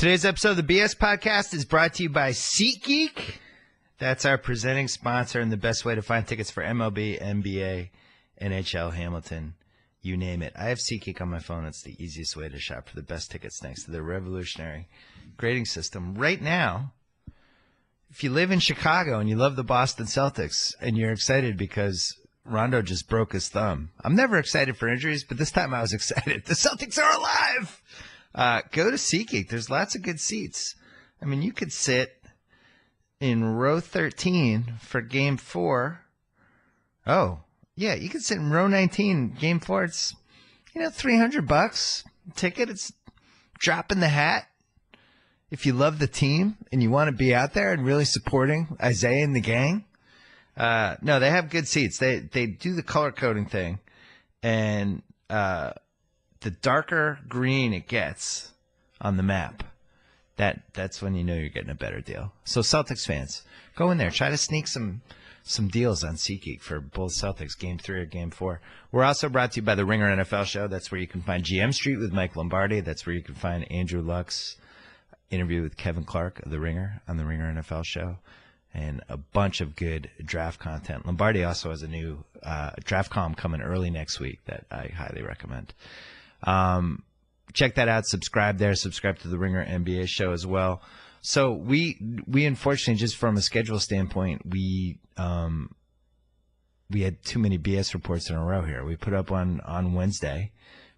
Today's episode of the BS Podcast is brought to you by SeatGeek. That's our presenting sponsor and the best way to find tickets for MLB, NBA, NHL, Hamilton, you name it. I have SeatGeek on my phone. It's the easiest way to shop for the best tickets thanks to their revolutionary grading system. Right now, if you live in Chicago and you love the Boston Celtics and you're excited because Rondo just broke his thumb. I'm never excited for injuries, but this time I was excited. The Celtics are alive! Go to SeatGeek. There's lots of good seats. I mean, you could sit in row 13 for Game 4. Oh, yeah, you could sit in row 19, Game 4. It's, $300 ticket. It's drop in the hat. If you love the team and you want to be out there and really supporting Isaiah and the gang. No, they have good seats. They do the color coding thing. And the darker green it gets on the map, that's when you know you're getting a better deal. So Celtics fans, go in there. Try to sneak some deals on SeatGeek for both Celtics, Game 3 or Game 4. We're also brought to you by the Ringer NFL Show. That's where you can find GM Street with Mike Lombardi. That's where you can find Andrew Luck's interview with Kevin Clark of the Ringer on the Ringer NFL Show. And a bunch of good draft content. Lombardi also has a new draft column coming early next week that I highly recommend. Check that out. Subscribe there. Subscribe to the Ringer NBA Show as well. So we unfortunately, just from a schedule standpoint, we had too many BS reports in a row here. We put up one on Wednesday,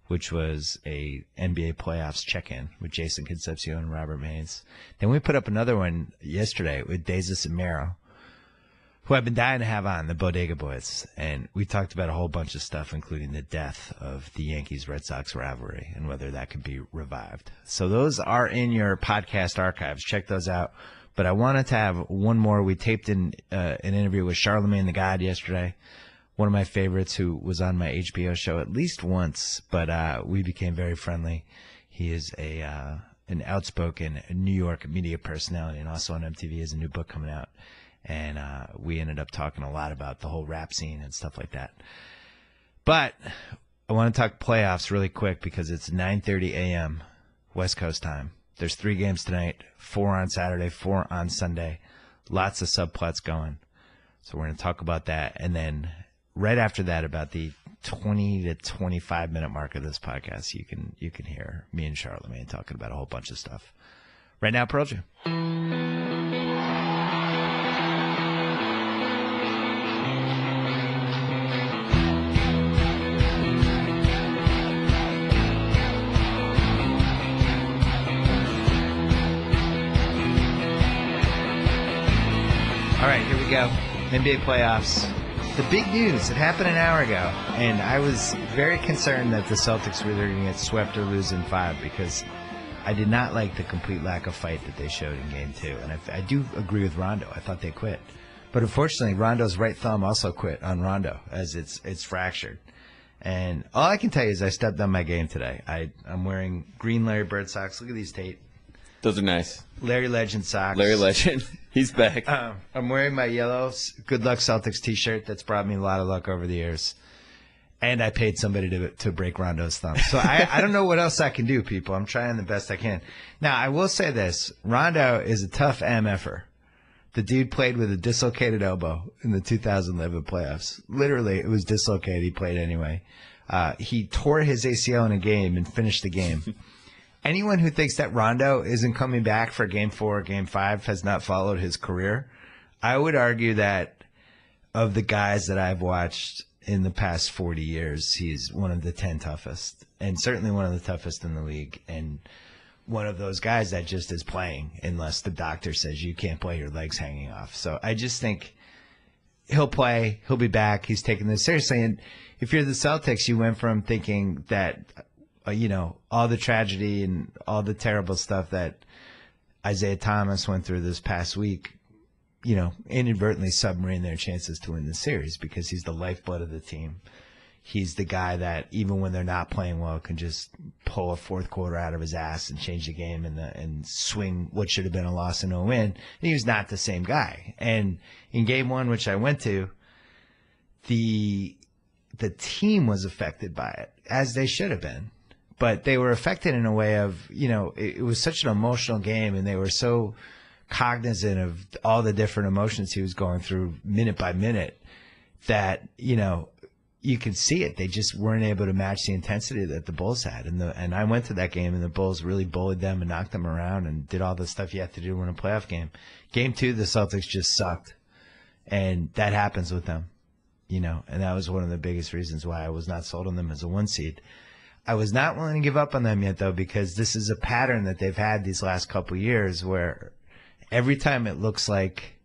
which was a NBA playoffs check-in with Jason Concepcion and Robert Mays. Then we put up another one yesterday with Dezis and Mero, who I've been dying to have on, the Bodega Boys. And we talked about a whole bunch of stuff, including the death of the Yankees-Red Sox rivalry and whether that could be revived. So those are in your podcast archives. Check those out. But I wanted to have one more. We taped an interview with Charlamagne the God yesterday, one of my favorites, who was on my HBO show at least once, but we became very friendly. He is an outspoken New York media personality, and also on MTV. He has a new book coming out. And we ended up talking a lot about the whole rap scene and stuff like that. But I want to talk playoffs really quick because it's 9:30 a.m. West Coast time. There's 3 games tonight, 4 on Saturday, 4 on Sunday. Lots of subplots going. So we're going to talk about that. And then right after that, about the 20 to 25 minute mark of this podcast, you can hear me and Charlamagne talking about a whole bunch of stuff. Right now, Pearl Jam. All right, here we go. NBA playoffs. The big news, it happened an hour ago, and I was very concerned that the Celtics were either going to get swept or lose in 5 because I did not like the complete lack of fight that they showed in Game 2. And I do agree with Rondo. I thought they quit. But unfortunately, Rondo's right thumb also quit on Rondo as it's fractured. And all I can tell you is I stepped on my game today. I'm wearing green Larry Bird socks. Look at these, Tate. Those are nice. Larry Legend socks. Larry Legend. He's back. I'm wearing my yellow Good Luck Celtics t-shirt that's brought me a lot of luck over the years. And I paid somebody to break Rondo's thumb. So I don't know what else I can do, people. I'm trying the best I can. Now, I will say this. Rondo is a tough MFer. The dude played with a dislocated elbow in the 2011 playoffs. Literally, it was dislocated. He played anyway. He tore his ACL in a game and finished the game. Anyone who thinks that Rondo isn't coming back for Game 4 or Game 5 has not followed his career. I would argue that of the guys that I've watched in the past 40 years, he's one of the 10 toughest, and certainly one of the toughest in the league, and one of those guys that just is playing unless the doctor says you can't play, your leg's hanging off. So I just think he'll play. He'll be back. He's taking this seriously. And if you're the Celtics, you went from thinking that all the tragedy and all the terrible stuff that Isaiah Thomas went through this past week, inadvertently submarine their chances to win the series because he's the lifeblood of the team. He's the guy that even when they're not playing well can just pull a fourth quarter out of his ass and change the game and swing what should have been a loss into a win. And he was not the same guy. And in Game 1, which I went to, the team was affected by it, as they should have been. but they were affected in a way of, it was such an emotional game, and they were so cognizant of all the different emotions he was going through minute by minute that, you could see it. They just weren't able to match the intensity that the Bulls had. And I went to that game, and the Bulls really bullied them and knocked them around and did all the stuff you have to do to win a playoff game. Game 2, the Celtics just sucked. And that happens with them, and that was one of the biggest reasons why I was not sold on them as a 1 seed. I was not willing to give up on them yet, though, because this is a pattern that they've had these last couple of years where every time it looks like,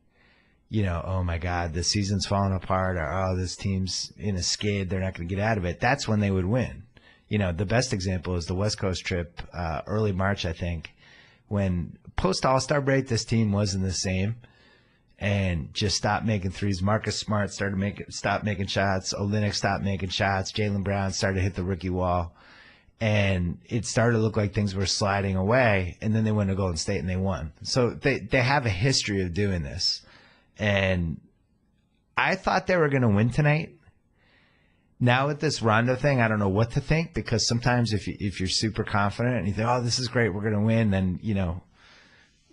oh my God, the season's falling apart, or oh, this team's in a skid, they're not going to get out of it. That's when they would win. The best example is the West Coast trip, early March, I think, when post All-Star break, this team wasn't the same and just stopped making threes. Marcus Smart stopped making shots. Olynyk stopped making shots. Jaylen Brown started to hit the rookie wall. And it started to look like things were sliding away, and then they went to Golden State and they won. So they have a history of doing this. And I thought they were going to win tonight. Now with this Rondo thing, I don't know what to think, because sometimes if you're super confident and you think, oh, this is great, we're going to win, then,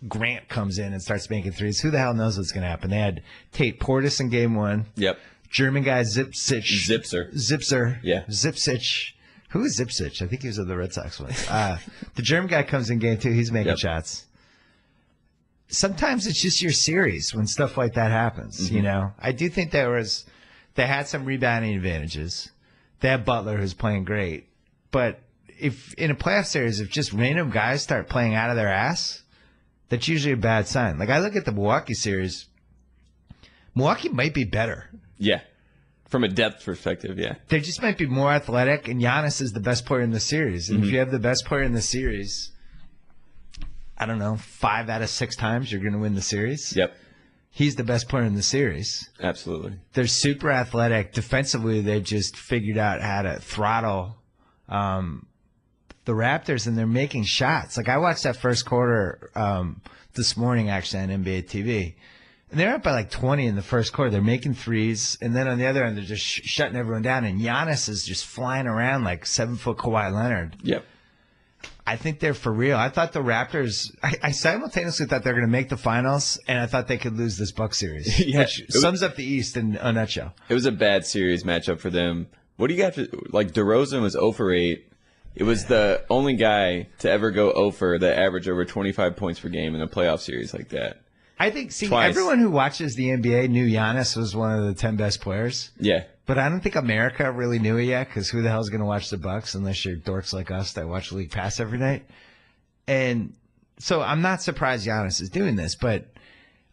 Grant comes in and starts making threes. Who the hell knows what's going to happen? They had Tate Portis in game 1. Yep. German guy Zipsic. Zipser. Yeah. Zipsic. Who is Zipsic? I think he was of the Red Sox once. The German guy comes in game 2. He's making shots. Sometimes it's just your series when stuff like that happens, I do think they had some rebounding advantages. They have Butler, who's playing great. But if in a playoff series, if just random guys start playing out of their ass, that's usually a bad sign. Like, I look at the Milwaukee series. Milwaukee might be better. Yeah. From a depth perspective, yeah. They just might be more athletic, and Giannis is the best player in the series. And if you have the best player in the series, I don't know, 5 out of 6 times you're going to win the series. Yep. He's the best player in the series. Absolutely. They're super athletic. Defensively, they've just figured out how to throttle the Raptors, and they're making shots. Like, I watched that first quarter this morning, actually, on NBA TV. And they're up by like 20 in the first quarter. They're making threes. And then on the other end, they're just shutting everyone down. And Giannis is just flying around like 7-foot Kawhi Leonard. Yep. I think they're for real. I thought the Raptors, I simultaneously thought they were going to make the finals, and I thought they could lose this Bucks series. Yeah, which sums up the East in a nutshell. It was a bad series matchup for them. What do you got to, like, DeRozan was 0 for 8. It was the only guy to ever go 0 for that averaged over 25 points per game in a playoff series like that. I think, everyone who watches the NBA knew Giannis was one of the 10 best players. Yeah. But I don't think America really knew it yet, because who the hell is going to watch the Bucks unless you're dorks like us that watch League Pass every night? And so I'm not surprised Giannis is doing this, but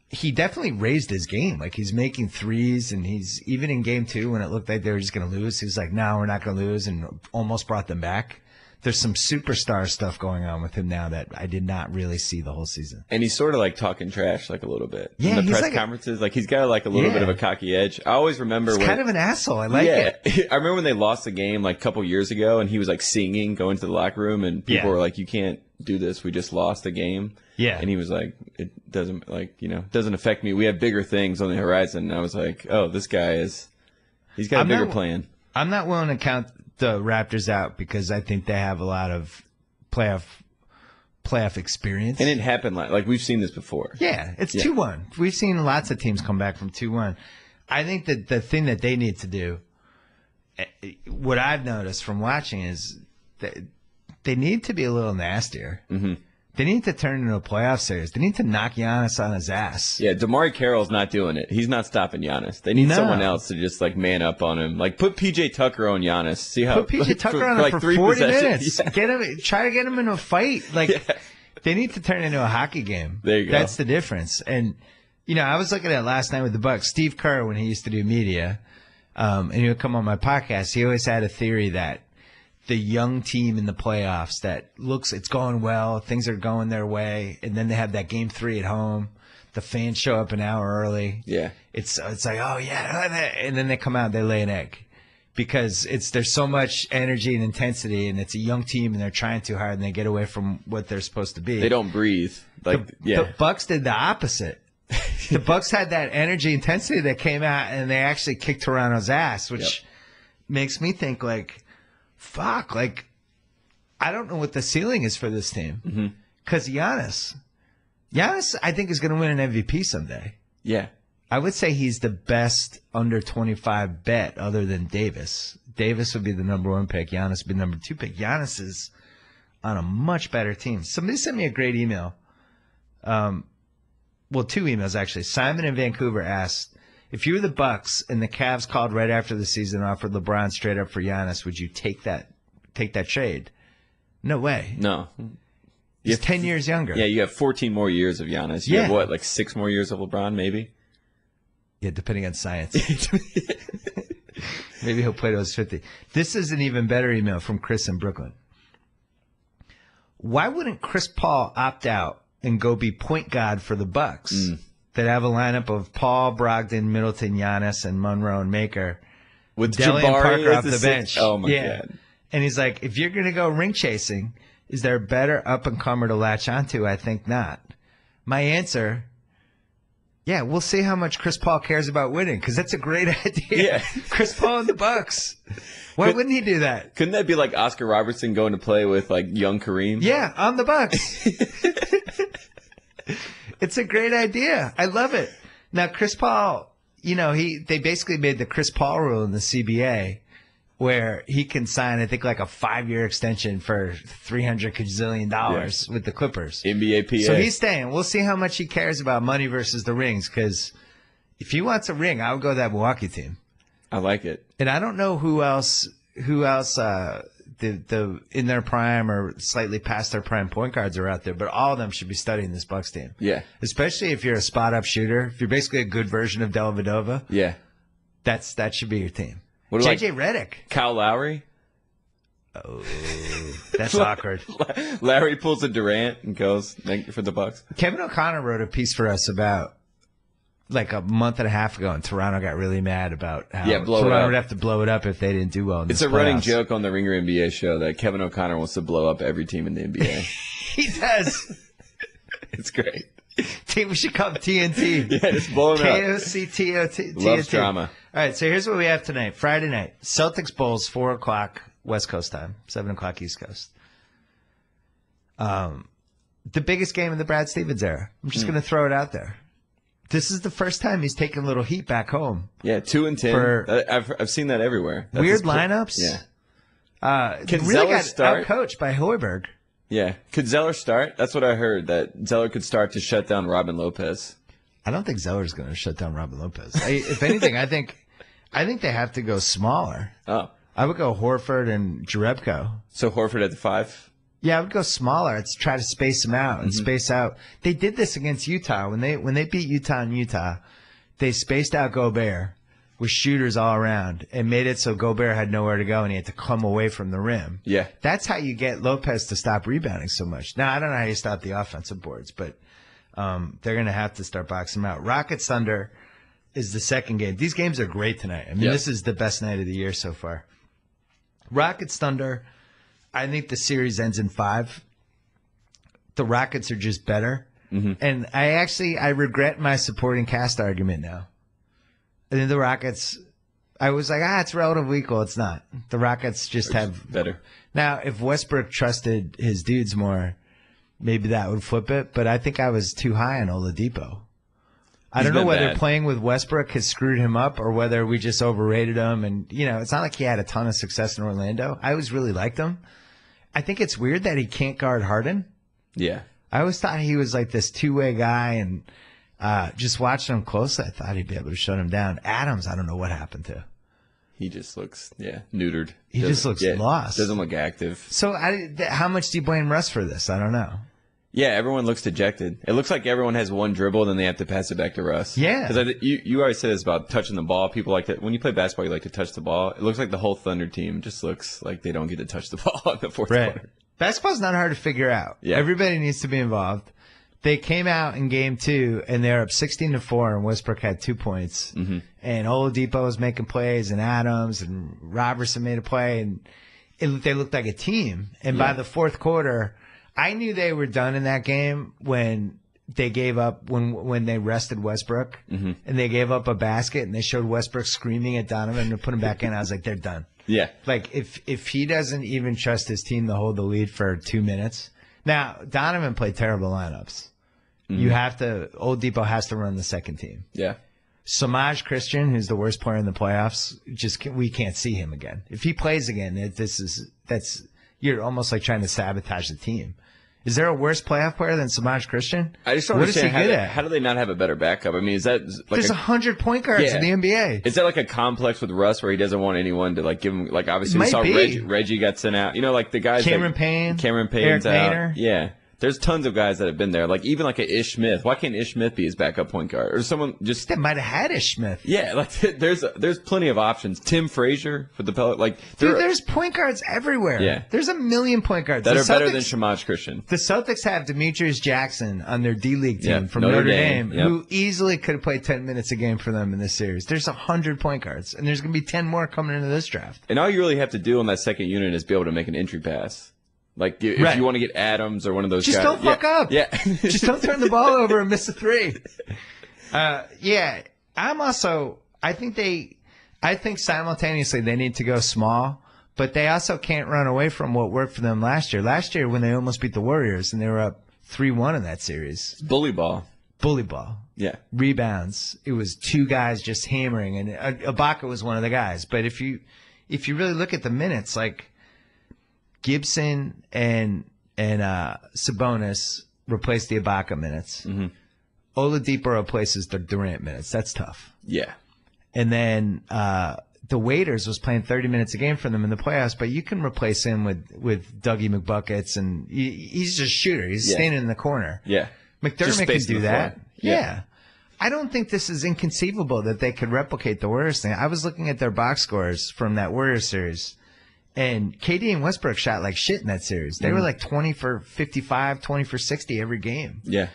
he definitely raised his game. Like, he's making threes, and he's even in game 2 when it looked like they were just going to lose, he was like, no, we're not going to lose, and almost brought them back. There's some superstar stuff going on with him now that I did not really see the whole season. And he's sort of like talking trash, like, a little bit. Yeah, in the press conferences, like, he's got like a little bit of a cocky edge. I always remember he's kind of an asshole. I like it. I remember when they lost the game like a couple years ago, and he was like singing, going to the locker room, and people were like, "You can't do this. We just lost the game." Yeah. And he was like, "It doesn't doesn't affect me. We have bigger things on the horizon." And I was like, "Oh, he's got a bigger plan." I'm not willing to count the Raptors out, because I think they have a lot of playoff experience. And it happened like we've seen this before. Yeah, it's 2-1. We've seen lots of teams come back from 2-1. I think that the thing that they need to do, what I've noticed from watching, is that they need to be a little nastier. Mm-hmm. They need to turn into a playoff series. They need to knock Giannis on his ass. Yeah, DeMar Carroll's not doing it. He's not stopping Giannis. They need someone else to just like man up on him. Like, put PJ Tucker on Giannis. See how put PJ Tucker on him for 40 minutes. Yeah. Get him. Try to get him in a fight. Like, they need to turn it into a hockey game. There you go. That's the difference. And I was looking at last night with the Bucks. Steve Kerr, when he used to do media, and he would come on my podcast, he always had a theory that the young team in the playoffs that it's going well, things are going their way, and then they have that game 3 at home. The fans show up an hour early. Yeah. It's like, oh yeah, and then they come out, they lay an egg, because there's so much energy and intensity, and it's a young team, and they're trying too hard, and they get away from what they're supposed to be. They don't breathe. The Bucks did the opposite. The Bucks had that energy, intensity that came out, and they actually kicked Toronto's ass, which makes me think, like, fuck, like, I don't know what the ceiling is for this team. Because Giannis, I think, is going to win an MVP someday. Yeah. I would say he's the best under 25 bet other than Davis. Davis would be the number 1 pick. Giannis would be the number 2 pick. Giannis is on a much better team. Somebody sent me a great email. Well, 2 emails, actually. Simon in Vancouver asked, if you were the Bucks and the Cavs called right after the season and offered LeBron straight up for Giannis, would you take that trade? No way. No. He's 10 years younger. Yeah, you have 14 more years of Giannis. You have what, like 6 more years of LeBron, maybe? Yeah, depending on science. Maybe he'll play to his 50. This is an even better email from Chris in Brooklyn. Why wouldn't Chris Paul opt out and go be point guard for the Bucks that have a lineup of Paul, Brogdon, Middleton, Giannis, and Monroe and Maker with Dele and Jabari Parker as off the bench? Oh, my God. And he's like, if you're going to go ring chasing, is there a better up-and-comer to latch onto? I think not. My answer, yeah, we'll see how much Chris Paul cares about winning, because that's a great idea. Yeah. Chris Paul and the Bucks. Why wouldn't he do that? Couldn't that be like Oscar Robertson going to play with like young Kareem? Yeah, on the Bucks. It's a great idea. I love it. Now, Chris Paul, they basically made the Chris Paul rule in the CBA where he can sign, I think, like a 5-year extension for $300 gazillion with the Clippers. NBA PA. So he's staying. We'll see how much he cares about money versus the rings, because if he wants a ring, I would go to that Milwaukee team. I like it. And I don't know who else the in their prime or slightly past their prime point guards are out there, but all of them should be studying this Bucks team. Yeah. Especially if you're a spot-up shooter. If you're basically a good version of Dellavedova, yeah, that should be your team. What JJ Redick. Kyle Lowry? Oh, that's awkward. Larry pulls a Durant and goes, thank you for the Bucks. Kevin O'Connor wrote a piece for us about like a month and a half ago, and Toronto got really mad about how Toronto would have to blow it up if they didn't do well in this It's a running joke on the Ringer NBA show that Kevin O'Connor wants to blow up every team in the NBA. He does. It's great. We should call it TNT. Yeah, just blow it up. KOCTOT. Loves drama. All right, so here's what we have tonight. Friday night, Celtics Bulls, 4 o'clock West Coast time, 7 o'clock East Coast. The biggest game in the Brad Stevens era. I'm just going to throw it out there. This is the first time he's taken a little heat back home. Yeah, 2-10. I've seen that everywhere. That's weird lineups. Yeah. Can really Zeller got start? Outcoached by Hoiberg. Yeah. Could Zeller start? That's what I heard, that Zeller could start to shut down Robin Lopez. I don't think Zeller's going to shut down Robin Lopez. If anything, I think they have to go smaller. Oh. I would go Horford and Jerebko. So Horford at the 5? Yeah, I would go smaller. It's try to space them out and space out. They did this against Utah. When they beat Utah in Utah, they spaced out Gobert with shooters all around and made it so Gobert had nowhere to go and he had to come away from the rim. Yeah. That's how you get Lopez to stop rebounding so much. Now, I don't know how you stop the offensive boards, but they're going to have to start boxing them out. Rockets Thunder is the second game. These games are great tonight. I mean, This is the best night of the year so far. Rockets Thunder, I think the series ends in 5. The Rockets are just better. And I regret my supporting cast argument now. I think the Rockets, I was like, it's relatively equal. It's not. The Rockets just have better. Now, if Westbrook trusted his dudes more, maybe that would flip it. But I think I was too high on Oladipo. I don't know whether playing with Westbrook has screwed him up or whether we just overrated him. And, it's not like he had a ton of success in Orlando. I always really liked him. I think it's weird that he can't guard Harden. Yeah. I always thought he was like this two-way guy, and just watching him closely, I thought he'd be able to shut him down. Adams, I don't know what happened to. He just looks, neutered. He just looks lost. Doesn't look active. So how much do you blame Russ for this? I don't know. Yeah, everyone looks dejected. It looks like everyone has one dribble, then they have to pass it back to Russ. Yeah. Because you always said this about touching the ball. People like to, when you play basketball, you like to touch the ball. It looks like the whole Thunder team just looks like they don't get to touch the ball in the fourth quarter. Basketball's not hard to figure out. Yeah. Everybody needs to be involved. They came out in game 2, and they're up 16-4, and Westbrook had 2 points. And Oladipo was making plays, and Adams, and Robertson made a play, and they looked like a team. And by the fourth quarter, I knew they were done in that game when they gave up, when they rested Westbrook, and they gave up a basket, and they showed Westbrook screaming at Donovan to put him back in. I was like, they're done. Yeah. Like, if he doesn't even trust his team to hold the lead for 2 minutes. Now, Donovan played terrible lineups. You have to, Oladipo has to run the second team. Yeah. Samaj Christian, who's the worst player in the playoffs, we can't see him again. If he plays again, you're almost like trying to sabotage the team. Is there a worse playoff player than Samaj Christian? I just don't understand how do they not have a better backup? I mean, is that like there's 100 point guards in the NBA? Is that like a complex with Russ where he doesn't want anyone to like give him like obviously we Might saw be. Reggie got sent out. You know, like the guys Cameron Payne's out. Maynard. Yeah. There's tons of guys that have been there. Like even like a Ish Smith. Why can't Ish Smith be his backup point guard? Or someone just that might have had Ish Smith. Yeah, like there's plenty of options. Tim Frazier for the Pellet. Like there's point guards everywhere. Yeah. There's a million point guards that are better than Samaj Christian. The Celtics have Demetrius Jackson on their D-League team from Notre Dame, who easily could have played 10 minutes a game for them in this series. There's 100 point guards, and there's going to be 10 more coming into this draft. And all you really have to do on that second unit is be able to make an entry pass. Like, if you want to get Adams or one of those just guys. Just don't fuck up. Yeah. Just don't turn the ball over and miss a three. I think simultaneously they need to go small, but they also can't run away from what worked for them last year. Last year when they almost beat the Warriors and they were up 3-1 in that series. Bully ball. Yeah. Rebounds. It was two guys just hammering, and Ibaka was one of the guys. But if you really look at the minutes, like, Gibson and Sabonis replaced the Ibaka minutes. Mm-hmm. Oladipo replaces the Durant minutes. That's tough. Yeah. And then the Waiters was playing 30 minutes a game for them in the playoffs, but you can replace him with Dougie McBuckets, and he's just a shooter. He's standing in the corner. Yeah. McDermott can do that. Yeah. I don't think this is inconceivable that they could replicate the Warriors thing. I was looking at their box scores from that Warriors series. And KD and Westbrook shot like shit in that series. They were like 20 for 55, 20 for 60 every game. Yeah.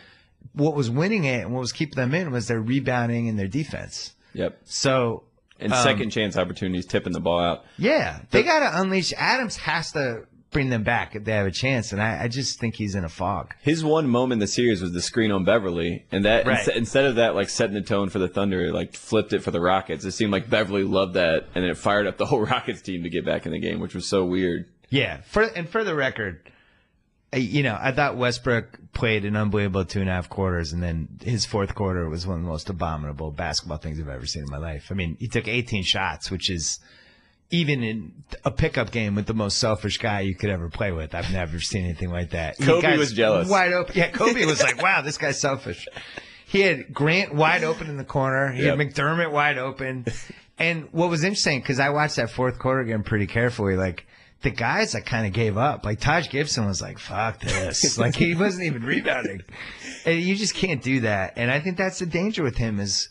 What was winning it and what was keeping them in was their rebounding and their defense. Yep. So. And second chance opportunities, tipping the ball out. Yeah. They got to unleash. Adams has to bring them back if they have a chance. And I just think he's in a fog. His one moment in the series was the screen on Beverly. And that instead of that, like setting the tone for the Thunder, like flipped it for the Rockets. It seemed like Beverly loved that. And then it fired up the whole Rockets team to get back in the game, which was so weird. Yeah. For the record, I thought Westbrook played an unbelievable 2.5 quarters. And then his fourth quarter was one of the most abominable basketball things I've ever seen in my life. I mean, he took 18 shots, which is, even in a pickup game with the most selfish guy you could ever play with, I've never seen anything like that. Kobe was jealous. Wide open. Yeah, Kobe was like, wow, this guy's selfish. He had Grant wide open in the corner. He had McDermott wide open. And what was interesting, because I watched that fourth quarter again pretty carefully, like, the guys that kind of gave up, like Taj Gibson was like, fuck this. Like, he wasn't even rebounding. And you just can't do that. And I think that's the danger with him is,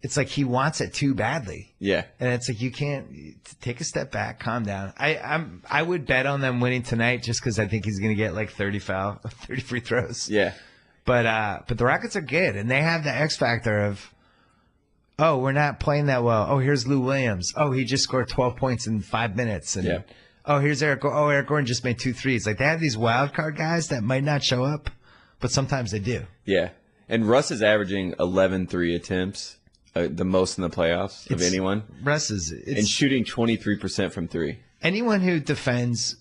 it's like he wants it too badly. Yeah. And it's like you can't take a step back, calm down. I would bet on them winning tonight just because I think he's going to get like 30 free throws. Yeah. But the Rockets are good, and they have the X factor of, oh, we're not playing that well. Oh, here's Lou Williams. Oh, he just scored 12 points in 5 minutes. And oh, here's Eric. Oh, Eric Gordon just made 2 threes. Like, they have these wild card guys that might not show up, but sometimes they do. Yeah. And Russ is averaging 11 3 attempts. The most in the playoffs of anyone. Russ is and shooting 23% from 3. Anyone who defends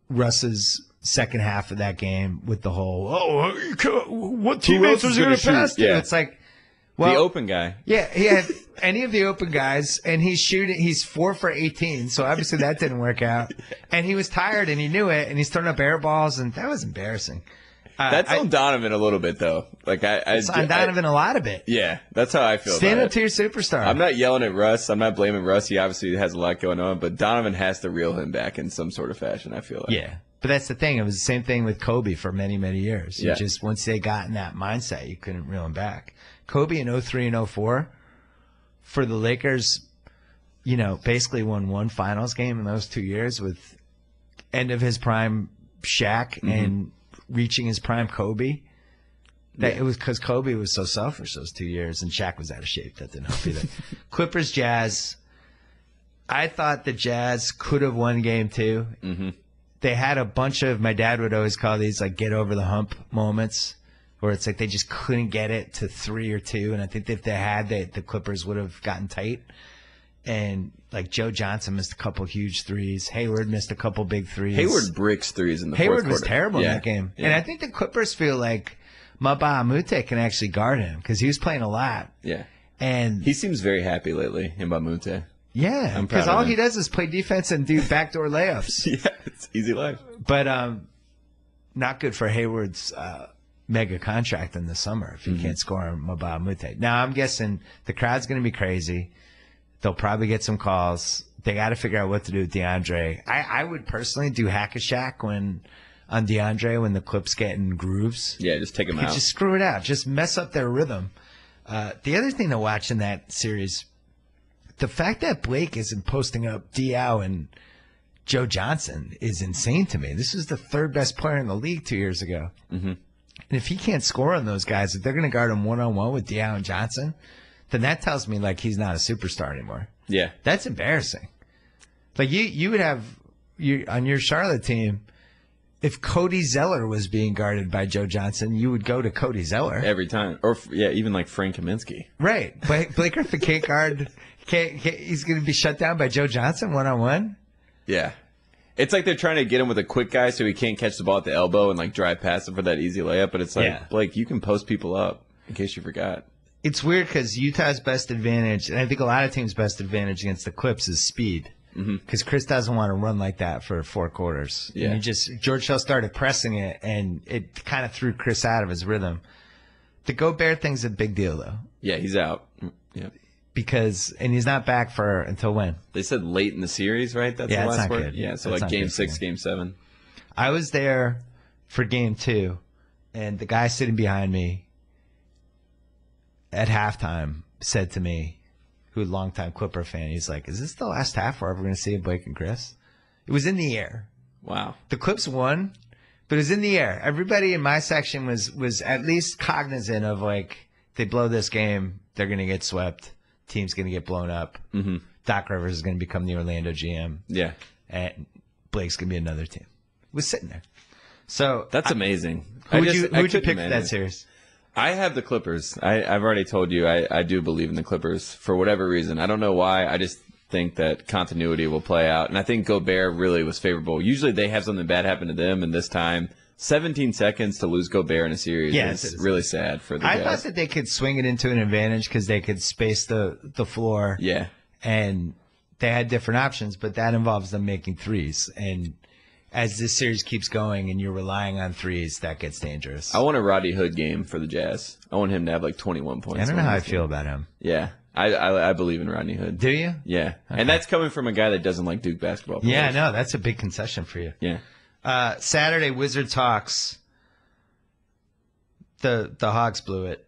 Russ's second half of that game with the whole what teammates was going to pass to? It's like, well, the open guy. Yeah, he had any of the open guys, and he's shooting. He's 4 for 18, so obviously that didn't work out. And he was tired, and he knew it, and he's throwing up air balls, and that was embarrassing. That's on Donovan a little bit, though. Like it's on Donovan a lot of it. Yeah, that's how I feel. Stand up to your superstar. I'm not yelling at Russ. I'm not blaming Russ. He obviously has a lot going on, but Donovan has to reel him back in some sort of fashion, I feel like. Yeah, but that's the thing. It was the same thing with Kobe for many, many years. You just once they got in that mindset, you couldn't reel him back. Kobe in 03 and 04 for the Lakers, basically won one finals game in those 2 years with end of his prime Shaq and reaching his prime Kobe. It was because Kobe was so selfish those 2 years, and Shaq was out of shape. That didn't help either. Clippers, Jazz. I thought the Jazz could have won game 2. Mm-hmm. They had a bunch of, my dad would always call these like get over the hump moments, where it's like they just couldn't get it to 3 or 2. And I think if they had, the Clippers would have gotten tight. And like Joe Johnson missed a couple huge threes. Hayward missed a couple big threes. Hayward bricks threes in the fourth quarter. Hayward was terrible in that game. Yeah. And I think the Clippers feel like Mbamute can actually guard him because he was playing a lot. Yeah. And he seems very happy lately, Mbamute. Yeah, because all he does is play defense and do backdoor layups. Yeah, it's easy life. But not good for Hayward's mega contract in the summer if he can't score on Mbamute. Now, I'm guessing the crowd's going to be crazy. They'll probably get some calls. They got to figure out what to do with DeAndre. I would personally do Hack-a-Shack on DeAndre when the Clips get in grooves. Yeah, just take him out. Just screw it out. Just mess up their rhythm. The other thing to watch in that series, the fact that Blake isn't posting up Diao and Joe Johnson is insane to me. This is the third best player in the league 2 years ago. Mm-hmm. And if he can't score on those guys, if they're going to guard him one-on-one with Diao and Johnson, then that tells me like he's not a superstar anymore. Yeah. That's embarrassing. Like you would have on your Charlotte team, if Cody Zeller was being guarded by Joe Johnson, you would go to Cody Zeller. Every time. Or, yeah, even like Frank Kaminsky. Right. Blake Griffin can't guard. He's going to be shut down by Joe Johnson one-on-one? Yeah. It's like they're trying to get him with a quick guy so he can't catch the ball at the elbow and like drive past him for that easy layup. But it's like, Blake, you can post people up in case you forgot. It's weird because Utah's best advantage, and I think a lot of teams' best advantage against the Clips is speed. Because Chris doesn't want to run like that for 4 quarters. Yeah. And George Hill started pressing it, and it kind of threw Chris out of his rhythm. The Gobert thing's a big deal, though. Yeah, he's out. Yeah. And he's not back until when? They said late in the series, right? That's the last word? Yeah, so that's like game 6, game 7. I was there for game 2, and the guy sitting behind me at halftime said to me, who's a longtime Clipper fan, he's like, is this the last half we're ever going to see of Blake and Chris? It was in the air. Wow. The Clips won, but it was in the air. Everybody in my section was at least cognizant of, like, they blow this game, they're going to get swept. Team's going to get blown up. Mm-hmm. Doc Rivers is going to become the Orlando GM. Yeah. And Blake's going to be another team. It was sitting there. So that's amazing. Who would you pick for that series? I have the Clippers. I've already told you I do believe in the Clippers for whatever reason. I don't know why. I just think that continuity will play out. And I think Gobert really was favorable. Usually they have something bad happen to them, and this time 17 seconds to lose Gobert in a series is really sad for the guys. I thought that they could swing it into an advantage because they could space the floor. Yeah. And they had different options, but that involves them making threes. And as this series keeps going and you're relying on threes, that gets dangerous. I want a Roddy Hood game for the Jazz. I want him to have like 21 points. I don't know how I feel about him. Yeah. I believe in Rodney Hood. Do you? Yeah. Okay. And that's coming from a guy that doesn't like Duke basketball players. Yeah, no, that's a big concession for you. Yeah. Saturday, Wizards Hawks. The Hawks blew it.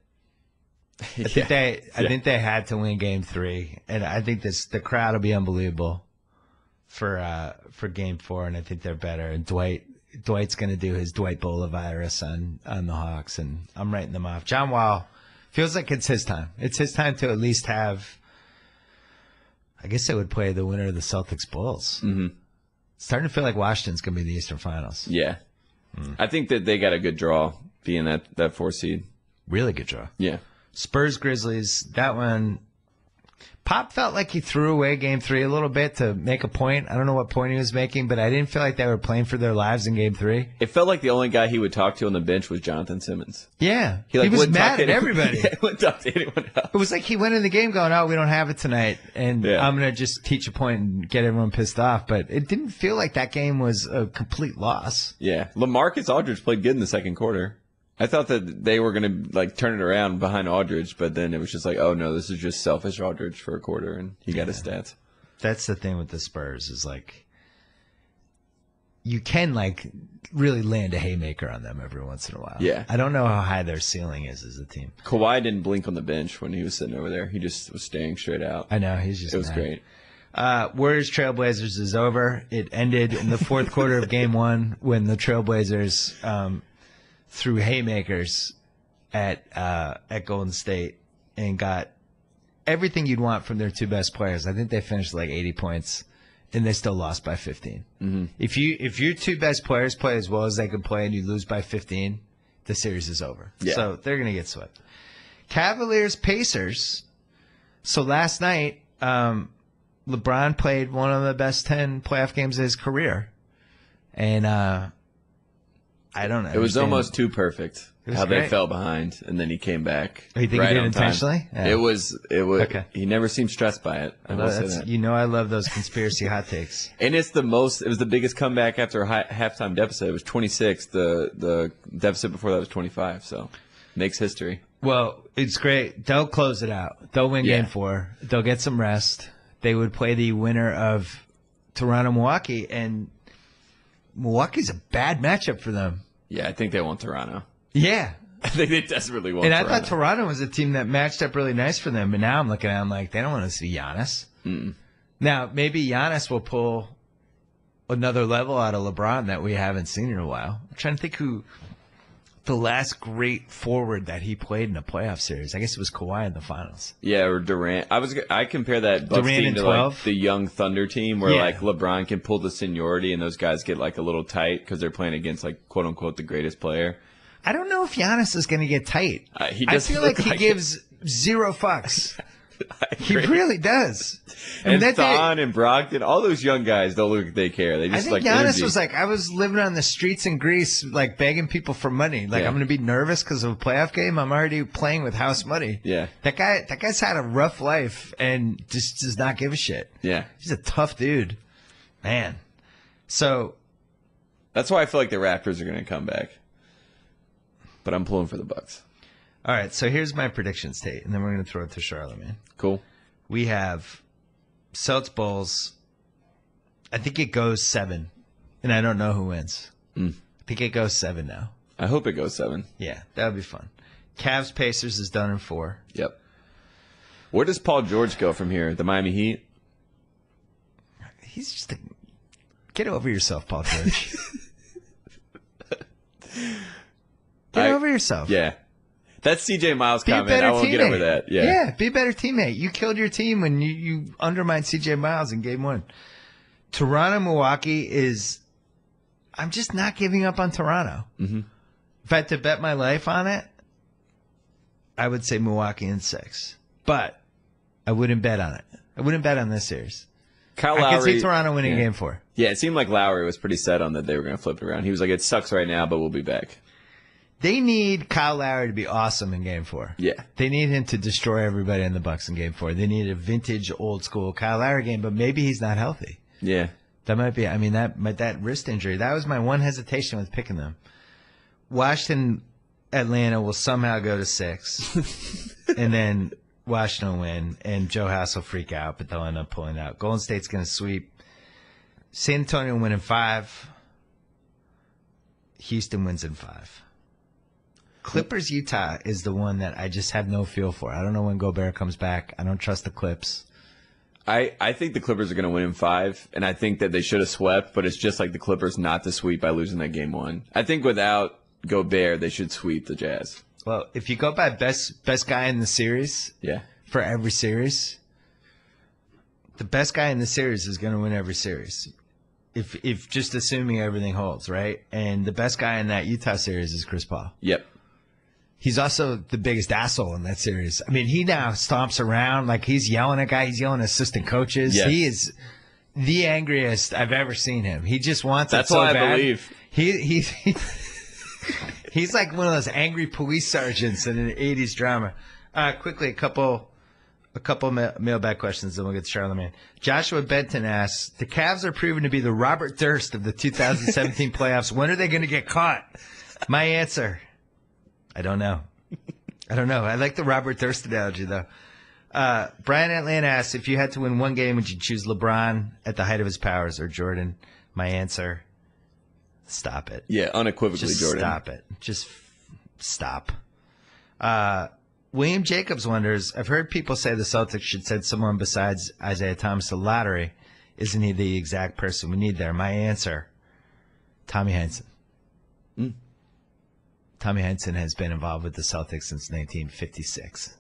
I think they had to win Game 3, and I think the crowd will be unbelievable for Game 4, and I think they're better. And Dwight's going to do his Dwight Bola virus on the Hawks, and I'm writing them off. John Wall feels like it's his time. It's his time to at least have. I guess they would play the winner of the Celtics Bulls. Mm-hmm. Starting to feel like Washington's going to be in the Eastern Finals. Yeah. I think that they got a good draw being that 4 seed. Really good draw. Yeah. Spurs Grizzlies, that one. Pop felt like he threw away Game 3 a little bit to make a point. I don't know what point he was making, but I didn't feel like they were playing for their lives in Game 3. It felt like the only guy he would talk to on the bench was Jonathan Simmons. Yeah. He was mad at everybody. Yeah, he wouldn't talk to anyone else. It was like he went in the game going, oh, we don't have it tonight, and I'm going to just teach a point and get everyone pissed off. But it didn't feel like that game was a complete loss. Yeah. LaMarcus Aldridge played good in the second quarter. I thought that they were going to like turn it around behind Aldridge, but then it was just like, oh no, this is just selfish Aldridge for a quarter, and he got his stats. That's the thing with the Spurs is like you can like really land a haymaker on them every once in a while. Yeah. I don't know how high their ceiling is as a team. Kawhi didn't blink on the bench when he was sitting over there. He just was staring straight out. I know. It was great. Warriors Trailblazers is over. It ended in the fourth quarter of Game 1 when the Trailblazers threw haymakers at Golden State and got everything you'd want from their two best players. I think they finished like 80 points, and they still lost by 15. Mm-hmm. If your two best players play as well as they can play and you lose by 15, the series is over. Yeah. So they're going to get swept. Cavaliers Pacers. So last night, LeBron played one of the best 10 playoff games of his career. And I don't know. It was almost too perfect how great. they fell behind, and then he came back. You think right he did on intentionally? Yeah. It was. Okay. He never seemed stressed by it. I will say that. You know I love those conspiracy hot takes. And it was the biggest comeback after a halftime deficit. It was 26. The deficit before that was 25. So makes history. Well, it's great. They'll close it out. They'll win game 4. They'll get some rest. They would play the winner of Toronto-Milwaukee, and Milwaukee's a bad matchup for them. Yeah, I think they want Toronto. Yeah. I think they desperately want Toronto. Toronto. I thought Toronto was a team that matched up really nice for them, but now I'm looking at them like they don't want to see Giannis. Now, maybe Giannis will pull another level out of LeBron that we haven't seen in a while. I'm trying to think who the last great forward that he played in a playoff series. I guess it was Kawhi in the finals. Yeah, or Durant. I compare that Bucks Durant team to 12? like the young Thunder team where like LeBron can pull the seniority and those guys get like a little tight because they're playing against like quote unquote the greatest player. I don't know if Giannis is going to get tight. I feel like he gives zero fucks. He really does. And Thon and Brogdon, all those young guys don't look like they care. They just I think like Giannis energy. was like, I was living on the streets in Greece, like begging people for money. Like, I'm going to be nervous because of a playoff game. I'm already playing with house money. Yeah. That guy's had a rough life and just does not give a shit. Yeah. He's a tough dude. Man. So. That's why I feel like the Raptors are going to come back. But I'm pulling for the Bucks. All right, so here's my predictions, Tate, and then we're going to throw it to Charlamagne. Cool. We have Celtics Bulls. I think it goes 7, and I don't know who wins. I think it goes 7 now. I hope it goes 7. Yeah, that would be fun. Cavs Pacers is done in 4. Yep. Where does Paul George go from here? The Miami Heat? He's just get over yourself, Paul George. Get over yourself. Yeah. That's CJ Miles' Be a comment. better I won't teammate. get over that. Yeah. Be a better teammate. You killed your team when you undermined CJ Miles in game 1. Toronto-Milwaukee is – I'm just not giving up on Toronto. If I had to bet my life on it, I would say Milwaukee in 6. But I wouldn't bet on it. I wouldn't bet on this series. Kyle I Lowry, could see Toronto winning game 4. Yeah, it seemed like Lowry was pretty set on that they were going to flip it around. He was like, it sucks right now, but we'll be back. They need Kyle Lowry to be awesome in Game 4. Yeah. They need him to destroy everybody in the Bucks in Game 4. They need a vintage, old-school Kyle Lowry game, but maybe he's not healthy. Yeah. That might be – I mean, that wrist injury, that was my one hesitation with picking them. Washington, Atlanta will somehow go to 6, and then Washington will win, and Joe House will freak out, but they'll end up pulling out. Golden State's going to sweep. San Antonio will win in 5. Houston wins in 5. Clippers Utah is the one that I just have no feel for. I don't know when Gobert comes back. I don't trust the Clips. I think the Clippers are going to win in 5, and I think that they should have swept, but it's just like the Clippers not to sweep by losing that game 1. I think without Gobert, they should sweep the Jazz. Well, if you go by best guy in the series, for every series, the best guy in the series is going to win every series. If just assuming everything holds, right? And the best guy in that Utah series is Chris Paul. Yep. He's also the biggest asshole in that series. I mean, he now stomps around like he's yelling at guys. He's yelling at assistant coaches. Yes. He is the angriest I've ever seen him. He just wants it so bad. That's why I believe. He's like one of those angry police sergeants in an 80s drama. Quickly, a couple mailbag questions, then we'll get to Charlamagne. Joshua Benton asks, the Cavs are proven to be the Robert Durst of the 2017 playoffs. When are they going to get caught? My answer, I don't know. I like the Robert Durst analogy, though. Brian Atlanta asks, if you had to win one game, would you choose LeBron at the height of his powers or Jordan? My answer, stop it. Yeah, unequivocally Just Jordan. Stop it. Just stop. William Jacobs wonders, I've heard people say the Celtics should send someone besides Isaiah Thomas to the lottery. Isn't he the exact person we need there? My answer, Tommy Heinsohn. Tommy Heinsohn has been involved with the Celtics since 1956.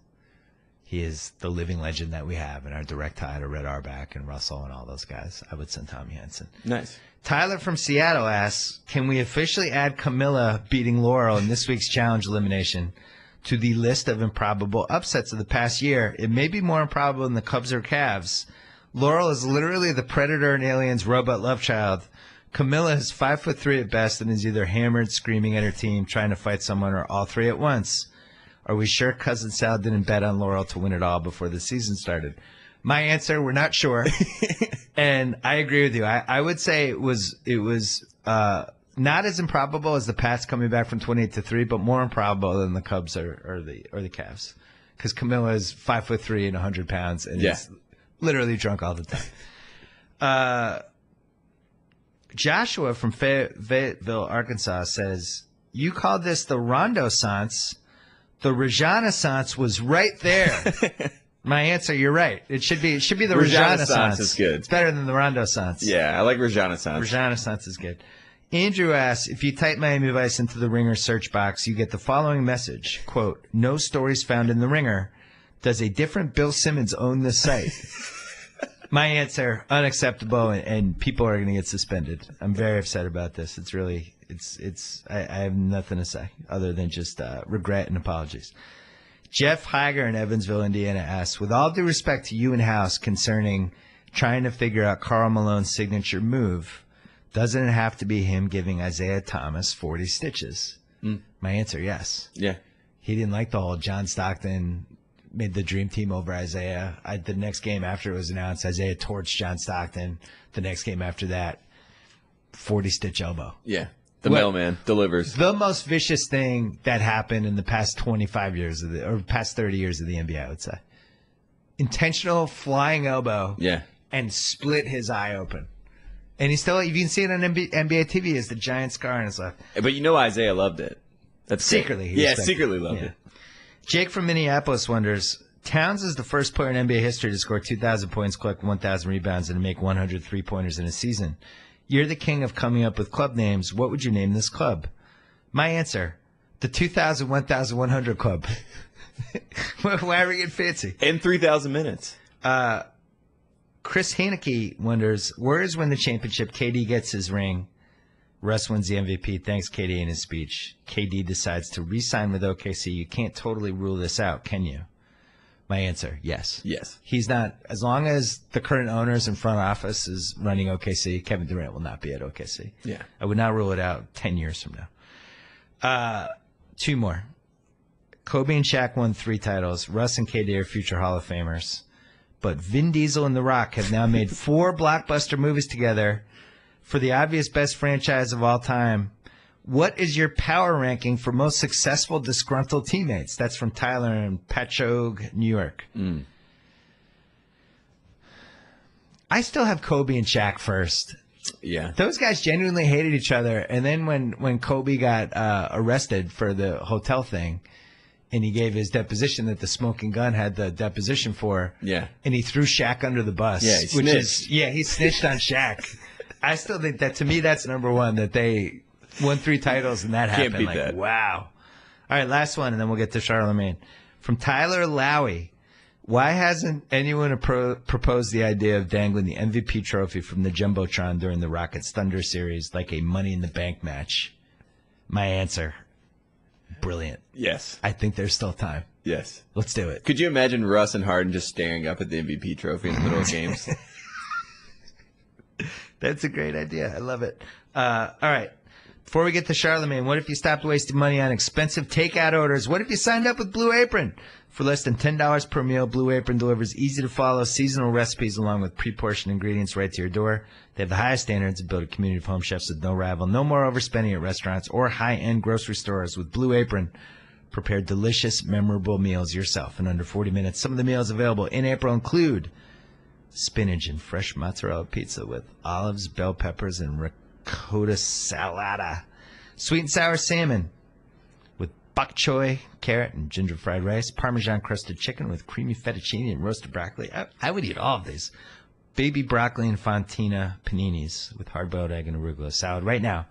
He is the living legend that we have in our direct tie to Red Auerbach and Russell and all those guys. I would send Tommy Heinsohn. Nice. Tyler from Seattle asks, can we officially add Camilla beating Laurel in this week's challenge elimination to the list of improbable upsets of the past year? It may be more improbable than the Cubs or Cavs. Laurel is literally the Predator and Alien's robot love child. Camilla is 5'3" at best and is either hammered, screaming at her team, trying to fight someone, or all three at once. Are we sure Cousin Sal didn't bet on Laurel to win it all before the season started? My answer, we're not sure. And I agree with you. I would say it was not as improbable as the Pats coming back from 28-3, but more improbable than the Cubs or the Cavs. Because Camilla is 5'3" and 100 pounds and is literally drunk all the time. Joshua from Fayetteville, Arkansas says, you called this the Rondo-sance. The Renaissance was right there. My answer, you're right. It should be the Renaissance. Is good. It's better than the Rondo-sance. Yeah, I like Renaissance. Renaissance is good. Andrew asks, if you type Miami Vice into the Ringer search box, you get the following message, quote, no stories found in the Ringer. Does a different Bill Simmons own this site? My answer, unacceptable, and people are going to get suspended. I'm very upset about this. It's really, I have nothing to say other than just regret and apologies. Jeff Heiger in Evansville, Indiana asks, with all due respect to you and House concerning trying to figure out Karl Malone's signature move, doesn't it have to be him giving Isaiah Thomas 40 stitches? My answer, yes. Yeah. He didn't like the whole John Stockton made the dream team over Isaiah. The next game after it was announced, Isaiah torched John Stockton. The next game after that, 40-stitch elbow. Yeah. The mailman delivers. The most vicious thing that happened in the past 25 years or past 30 years of the NBA, I would say. Intentional flying elbow. Yeah. And split his eye open. And he still, you can see it on NBA TV, as the giant scar on his left. But you know Isaiah loved it. That's secretly. Secretly loved it. Jake from Minneapolis wonders, Towns is the first player in NBA history to score 2,000 points, collect 1,000 rebounds, and to make 100 three-pointers in a season. You're the king of coming up with club names. What would you name this club? My answer, the 2,000, 1,100 club. Why are we getting fancy? In 3,000 minutes. Chris Haneke wonders, Warriors win the championship. KD gets his ring. Russ wins the MVP. Thanks, KD, in his speech. KD decides to re-sign with OKC. You can't totally rule this out, can you? My answer, yes. Yes. He's not, as long as the current owners and front office is running OKC, Kevin Durant will not be at OKC. Yeah. I would not rule it out 10 years from now. Two more. Kobe and Shaq won 3 titles. Russ and KD are future Hall of Famers. But Vin Diesel and The Rock have now made 4 blockbuster movies together for the obvious best franchise of all time. What is your power ranking for most successful disgruntled teammates? That's from Tyler in Patchogue, New York. I still have Kobe and Shaq first. Yeah. Those guys genuinely hated each other. And then when Kobe got arrested for the hotel thing, and he gave his deposition that the smoking gun had the deposition for, and he threw Shaq under the bus. Yeah, he snitched. He snitched on Shaq. I still think that, to me, that's number one, that they won 3 titles and that happened. Can't beat that. Wow. All right, last one, and then we'll get to Charlamagne. From Tyler Lowy, why hasn't anyone proposed the idea of dangling the MVP trophy from the Jumbotron during the Rockets Thunder series like a Money in the Bank match? My answer, brilliant. Yes. I think there's still time. Yes. Let's do it. Could you imagine Russ and Harden just staring up at the MVP trophy in the middle of games? That's a great idea. I love it. All right. Before we get to Charlamagne, what if you stopped wasting money on expensive takeout orders? What if you signed up with Blue Apron? For less than $10 per meal, Blue Apron delivers easy-to-follow seasonal recipes along with pre-portioned ingredients right to your door. They have the highest standards and build a community of home chefs with no rival. No more overspending at restaurants or high-end grocery stores. With Blue Apron, prepare delicious, memorable meals yourself in under 40 minutes. Some of the meals available in April include spinach and fresh mozzarella pizza with olives, bell peppers, and ricotta salata. Sweet and sour salmon with bok choy, carrot, and ginger fried rice. Parmesan crusted chicken with creamy fettuccine and roasted broccoli. I would eat all of these. Baby broccoli and fontina paninis with hard-boiled egg and arugula salad. Right now,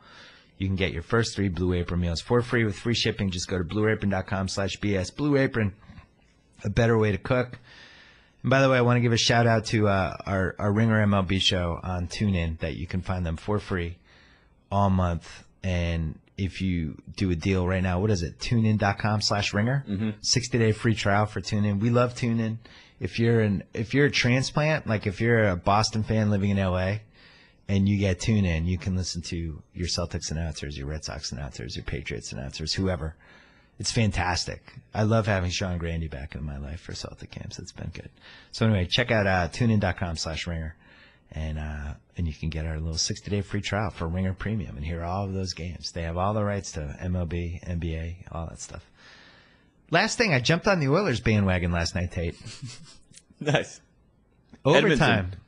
you can get your first 3 Blue Apron meals for free with free shipping. Just go to blueapron.com/BS. Blue Apron, a better way to cook. And by the way, I want to give a shout out to our Ringer MLB show on TuneIn that you can find them for free all month. And if you do a deal right now, what is it? TuneIn.com/ringer. 60-day free trial for TuneIn. We love TuneIn. If you're a transplant, like if you're a Boston fan living in LA and you get TuneIn, you can listen to your Celtics announcers, your Red Sox announcers, your Patriots announcers, whoever. It's fantastic. I love having Sean Grandy back in my life for Celtic games. It's been good. So anyway, check out TuneIn.com/ringer. And you can get our little 60-day free trial for Ringer Premium and hear all of those games. They have all the rights to MLB, NBA, all that stuff. Last thing, I jumped on the Oilers bandwagon last night, Tate. Nice. Overtime. Edmonton.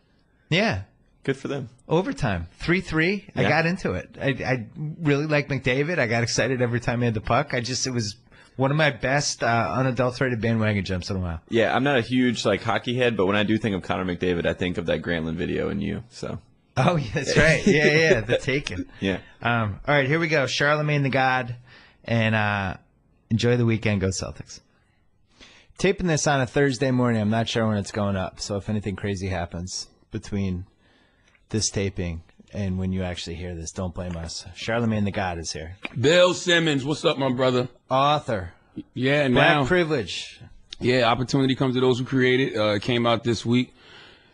Yeah. Good for them. Overtime. 3-3. Yeah. I got into it. I really like McDavid. I got excited every time he had the puck. It was one of my best unadulterated bandwagon jumps in a while. Yeah, I'm not a huge hockey head, but when I do think of Connor McDavid, I think of that Grantland video and you. So. Oh, yeah, that's right. Yeah, the Taken. Yeah. All right, here we go. Charlamagne the God, and enjoy the weekend. Go Celtics. Taping this on a Thursday morning. I'm not sure when it's going up, so if anything crazy happens between this taping and when you actually hear this, don't blame us. Charlamagne the God is here. Bill Simmons, what's up, my brother? Author. Yeah, Black Privilege. Yeah, opportunity comes to those who create it. It came out this week.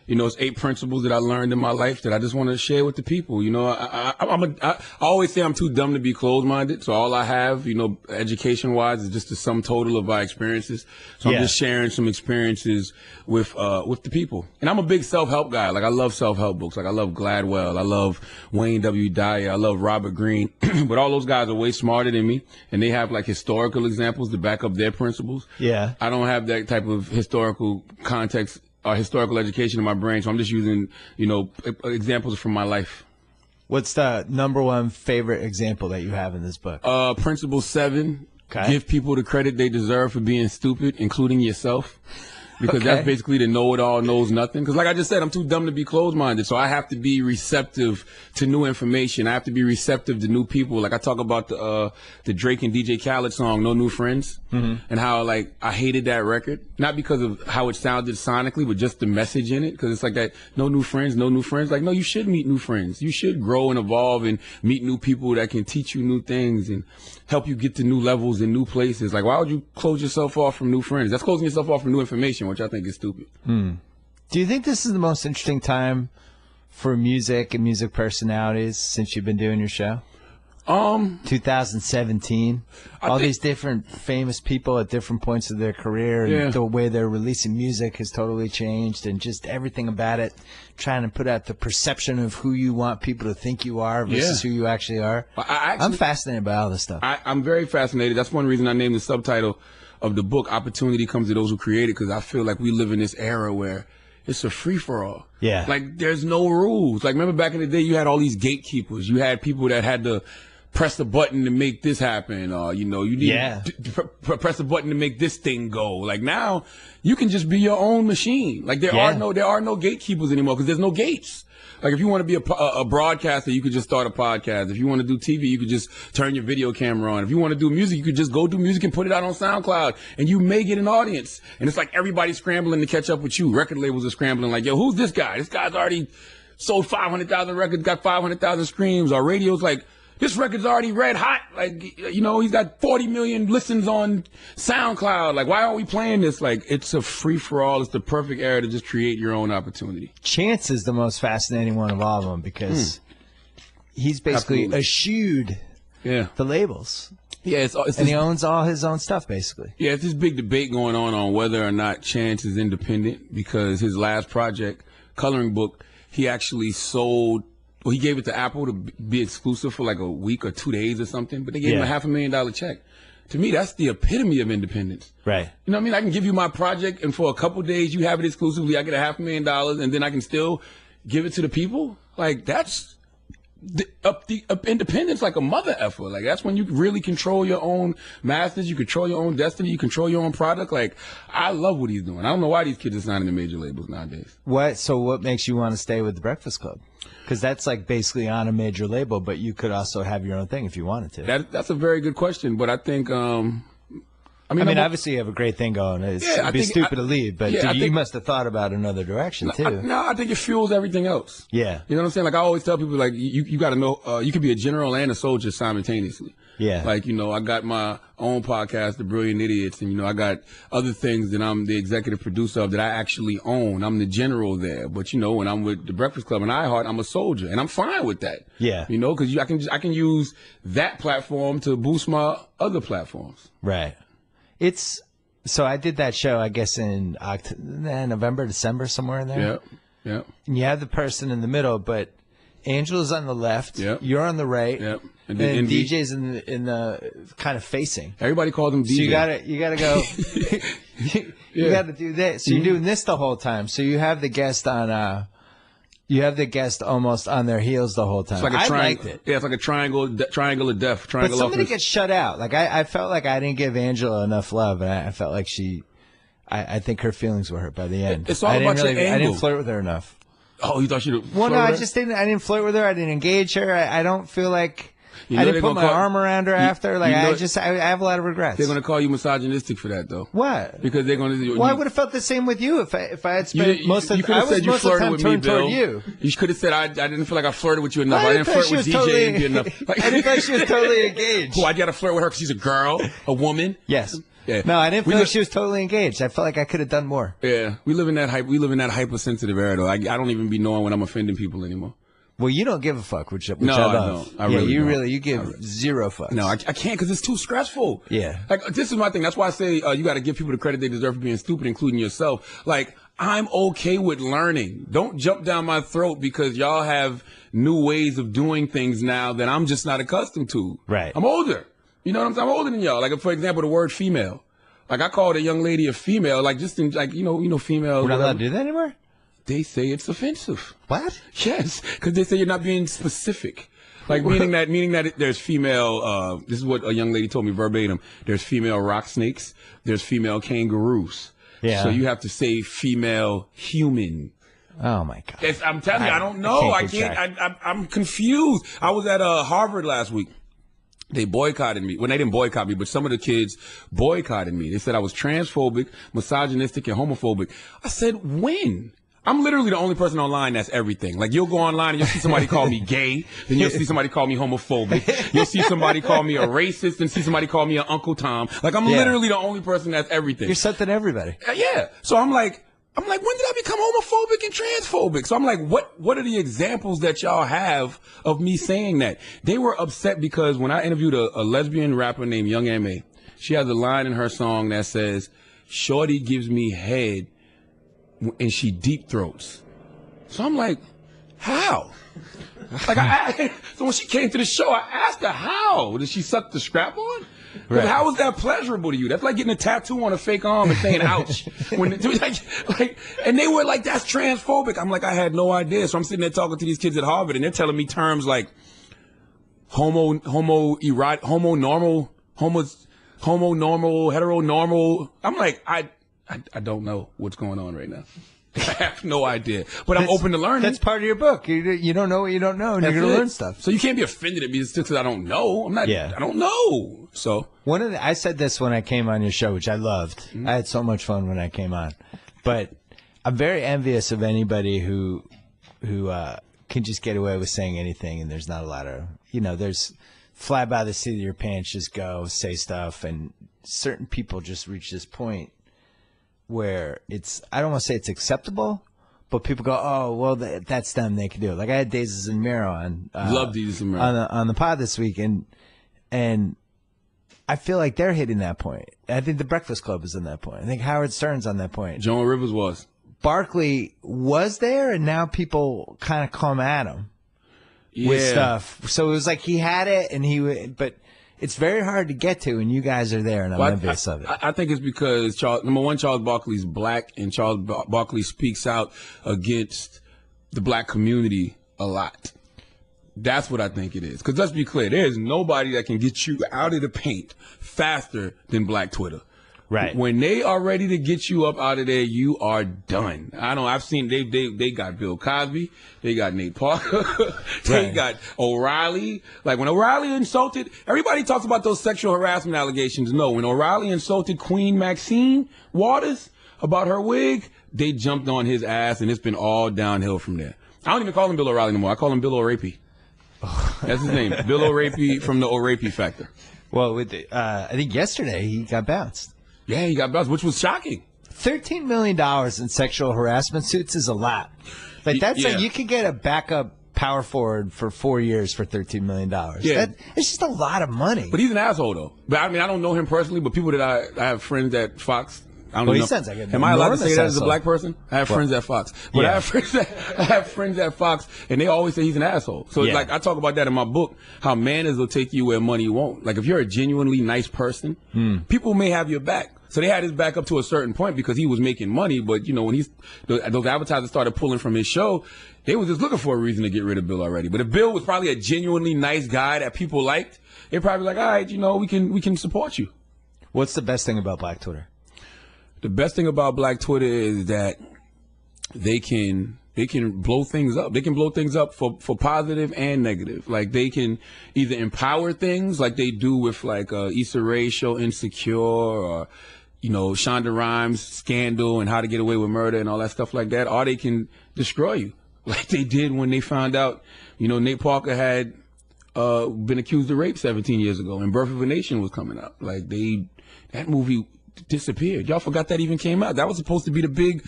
You know, it's 8 principles that I learned in my life that I just want to share with the people. You know, I always say I'm too dumb to be closed-minded. So all I have, you know, education-wise, is just the sum total of my experiences. So I'm just sharing some experiences with the people. And I'm a big self-help guy. Like, I love self-help books. Like, I love Gladwell. I love Wayne W. Dyer. I love Robert Greene. But all those guys are way smarter than me. And they have, historical examples to back up their principles. Yeah. I don't have that type of historical context or historical education in my brain, so I'm just using, examples from my life. What's the number one favorite example that you have in this book? Principle 7, okay. Give people the credit they deserve for being stupid, including yourself. Because that's basically the know-it-all knows nothing. Because like I just said, I'm too dumb to be closed-minded. So I have to be receptive to new information. I have to be receptive to new people. Like I talk about the Drake and DJ Khaled song, No New Friends, and how I hated that record. Not because of how it sounded sonically, but just the message in it. Because it's like that, no new friends, no new friends. Like, no, you should meet new friends. You should grow and evolve and meet new people that can teach you new things and help you get to new levels and new places. Like, why would you close yourself off from new friends? That's closing yourself off from new information, which I think is stupid. Do you think this is the most interesting time for music and music personalities since you've been doing your show? 2017. These different famous people at different points of their career, and the way they're releasing music has totally changed, and just everything about it, trying to put out the perception of who you want people to think you are versus who you actually are. I'm fascinated by all this stuff. I'm very fascinated. That's one reason I named the subtitle of the book, Opportunity Comes to Those Who Create It, because I feel like we live in this era where it's a free-for-all. Yeah. Like, there's no rules. Like, remember back in the day, you had all these gatekeepers. You had people that had to press the button to make this happen, or you need to press the button to make this thing go. Like, now you can just be your own machine. Like, there are no gatekeepers anymore because there's no gates. Like, if you want to be a broadcaster, you could just start a podcast. If you want to do TV, you could just turn your video camera on. If you want to do music, you could just go do music and put it out on SoundCloud, and you may get an audience. And it's like everybody's scrambling to catch up with you. Record labels are scrambling like, yo, who's this guy? This guy's already sold 500,000 records, got 500,000 streams. Our radio's like, this record's already red hot. Like, he's got 40 million listens on SoundCloud. Like, why aren't we playing this? Like, it's a free-for-all. It's the perfect era to just create your own opportunity. Chance is the most fascinating one of all of them because he's basically eschewed the labels. Yeah, and he owns all his own stuff, basically. Yeah, it's this big debate going on whether or not Chance is independent because his last project, Coloring Book, he actually sold. Well, he gave it to Apple to be exclusive for like a week or 2 days or something, but they gave him a $500,000 check. To me, that's the epitome of independence. Right. You know what I mean? I can give you my project, and for a couple days, you have it exclusively. I get $500,000, and then I can still give it to the people. Like, that's independence like a mother effer. Like, that's when you really control your own masters, you control your own destiny, you control your own product. Like, I love what he's doing. I don't know why these kids are signing to major labels nowadays. So what makes you want to stay with the Breakfast Club? Because that's like basically on a major label, but you could also have your own thing if you wanted to. That's a very good question, but I think I mean, obviously you have a great thing going. It'd be stupid to leave, but you must have thought about another direction too. I think it fuels everything else. Yeah. You know what I'm saying? Like I always tell people, like you got to know, you can be a general and a soldier simultaneously. Yeah. Like, I got my own podcast, The Brilliant Idiots, and, I got other things that I'm the executive producer of that I actually own. I'm the general there. But, when I'm with The Breakfast Club and iHeart, I'm a soldier. And I'm fine with that. Yeah. Because I can use that platform to boost my other platforms. Right. So I did that show, I guess, in November, December, somewhere in there. Yeah. Yeah. And you have the person in the middle, but Angela's on the left. Yep. You're on the right. Yep. And DJ's in the kind of facing. Everybody called him DJ. So you gotta go. you gotta do this. So you're doing this the whole time. So you have the guest on. You have the guest almost on their heels the whole time. It's like a triangle. Liked it. Yeah, it's like a triangle of death. But somebody gets shut out. Like I felt like I didn't give Angela enough love, and I felt like I think her feelings were hurt by the end. It's all about your angle. I didn't flirt with her enough. Oh, you thought she'd? Well, no, I didn't flirt with her. I didn't engage her. I don't feel like. I didn't put my arm around her after. Like I have a lot of regrets. They're gonna call you misogynistic for that, though. What? Because they're gonna. Well, I would have felt the same with you if I had spent most of the time. You could have said you flirted with me, Bill. You could have said I didn't feel like I flirted with you enough. I didn't flirt with DJ enough. I didn't feel like she was totally engaged. Well, I got to flirt with her because she's a girl, a woman. Yes. Yeah. No, I didn't feel like she was totally engaged. I felt like I could have done more. Yeah, we live in that hypersensitive era, though. I don't even be knowing when I'm offending people anymore. Well, you don't give a fuck, which I love. No, I don't. I really don't. You give zero fucks. No, I can't because it's too stressful. Yeah. Like, this is my thing. That's why I say you got to give people the credit they deserve for being stupid, including yourself. Like, I'm okay with learning. Don't jump down my throat because y'all have new ways of doing things now that I'm just not accustomed to. Right. I'm older. You know what I'm saying? I'm older than y'all. Like, for example, the word female. Like, I called a young lady a female, like, just in, like, female. We're not allowed to do that anymore? They say it's offensive. What? Yes, because they say you're not being specific. Like, meaning that there's female, this is what a young lady told me verbatim. There's female rock snakes. There's female kangaroos. Yeah. So you have to say female human. Oh my God. I'm telling you, I don't know. I'm confused. I was at Harvard last week. They boycotted me. Well, they didn't boycott me, but some of the kids boycotted me. They said I was transphobic, misogynistic, and homophobic. I said, when? I'm literally the only person online that's everything. Like, you'll go online and you'll see somebody call me gay, then you'll see somebody call me homophobic, you'll see somebody call me a racist, then see somebody call me an Uncle Tom. Like, I'm literally the only person that's everything. You're something to everybody. Yeah. So I'm like, when did I become homophobic and transphobic? So I'm like, what are the examples that y'all have of me saying that? They were upset because when I interviewed a lesbian rapper named Young M.A., she has a line in her song that says, "Shorty gives me head and she deep throats." So I'm like, how? Like, so when she came to the show, I asked her, how? Did she suck the strap on? Right. How was that pleasurable to you? That's like getting a tattoo on a fake arm and saying ouch. And they were like, that's transphobic. I'm like, I had no idea. So I'm sitting there talking to these kids at Harvard and they're telling me terms like homo normal, heteronormal. I'm like, I don't know what's going on right now. I have no idea, but I'm open to learning. That's part of your book. You don't know what you don't know, and you're going to learn stuff. So you can't be offended at me just because I don't know. I'm not. Yeah. I don't know. So I said this when I came on your show, which I loved. Mm-hmm. I had so much fun when I came on, but I'm very envious of anybody who can just get away with saying anything, and there's not a lot of there's fly by the seat of your pants, just go say stuff, and certain people just reach this point where I don't want to say it's acceptable, but people go, oh, well, that's them. They can do it. Like I had Desus and Mero on. Love Desus and Mero. On the pod this week, and I feel like they're hitting that point. I think the Breakfast Club is in that point. I think Howard Stern's on that point. Joan Rivers was. Barkley was there, and now people kind of come at him with stuff. So it was like he had it, but it's very hard to get to, and you guys are there, and I'm envious of it. I think it's because, number one, Charles Barkley's black, and Charles Barkley speaks out against the black community a lot. That's what I think it is. Because let's be clear, there is nobody that can get you out of the paint faster than Black Twitter. Right. When they are ready to get you up out of there, you are done. I've seen they got Bill Cosby, they got Nate Parker, they got O'Reilly. Like when O'Reilly insulted, everybody talks about those sexual harassment allegations. No, when O'Reilly insulted Queen Maxine Waters about her wig, they jumped on his ass, and it's been all downhill from there. I don't even call him Bill O'Reilly anymore. I call him Bill O'Rapey. That's his name, Bill O'Rapey from the O'Rapey Factor. Well, I think yesterday he got bounced. Yeah, he got bounced, which was shocking. $13 million in sexual harassment suits is a lot. Like that's like you could get a backup power forward for 4 years for $13 million. Yeah. It's just a lot of money. But he's an asshole, though. But I mean, I don't know him personally, but people that I have friends at Fox. I don't know. He sounds like an Am I allowed to say that as a asshole. black person? I have friends at Fox. But I have friends at Fox, and they always say he's an asshole. So it's like I talk about that in my book, how manners will take you where money won't. Like if you're a genuinely nice person, people may have your back. So they had his back up to a certain point because he was making money. But, you know, when those advertisers started pulling from his show, they was just looking for a reason to get rid of Bill already. But if Bill was probably a genuinely nice guy that people liked, they'd probably be like, all right, you know, we can support you. What's the best thing about Black Twitter? The best thing about Black Twitter is that they can blow things up. They can blow things up for positive and negative. Like they can either empower things like they do with like Issa Rae show Insecure, or you know, Shonda Rhimes Scandal and How to Get Away with Murder and all that stuff like that, or they can destroy you like they did when they found out, you know, Nate Parker had been accused of rape 17 years ago and Birth of a Nation was coming out. Like that movie disappeared. Y'all forgot that even came out. That was supposed to be the big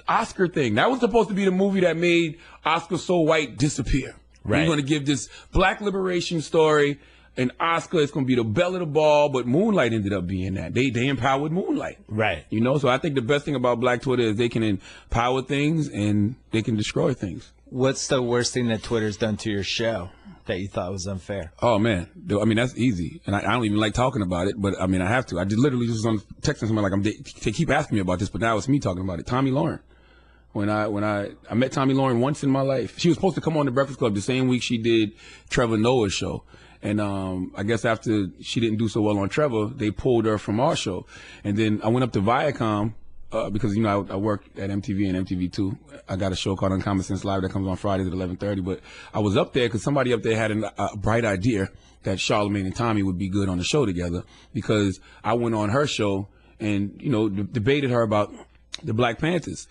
Oscar thing. That was supposed to be the movie that made Oscar So White disappear. Right. We're going to give this black liberation story an Oscar. It's going to be the belle of the ball, but Moonlight ended up being that. They empowered Moonlight. Right. You know, so I think the best thing about Black Twitter is they can empower things and they can destroy things. What's the worst thing that Twitter's done to your show that you thought was unfair? Oh, man. I mean, that's easy. And I don't even like talking about it, but I mean, I have to. I literally just on texting somebody like, they keep asking me about this, but now it's me talking about it. Tommy Lauren. When I met Tommy Lauren once in my life. She was supposed to come on the Breakfast Club the same week she did Trevor Noah's show. And I guess after she didn't do so well on Trevor, they pulled her from our show. And then I went up to Viacom because, you know, I work at MTV and MTV2. I got a show called Uncommon Sense Live that comes on Fridays at 11:30. But I was up there because somebody up there had a bright idea that Charlamagne and Tommy would be good on the show together, because I went on her show and, you know, debated her about the Black Panthers.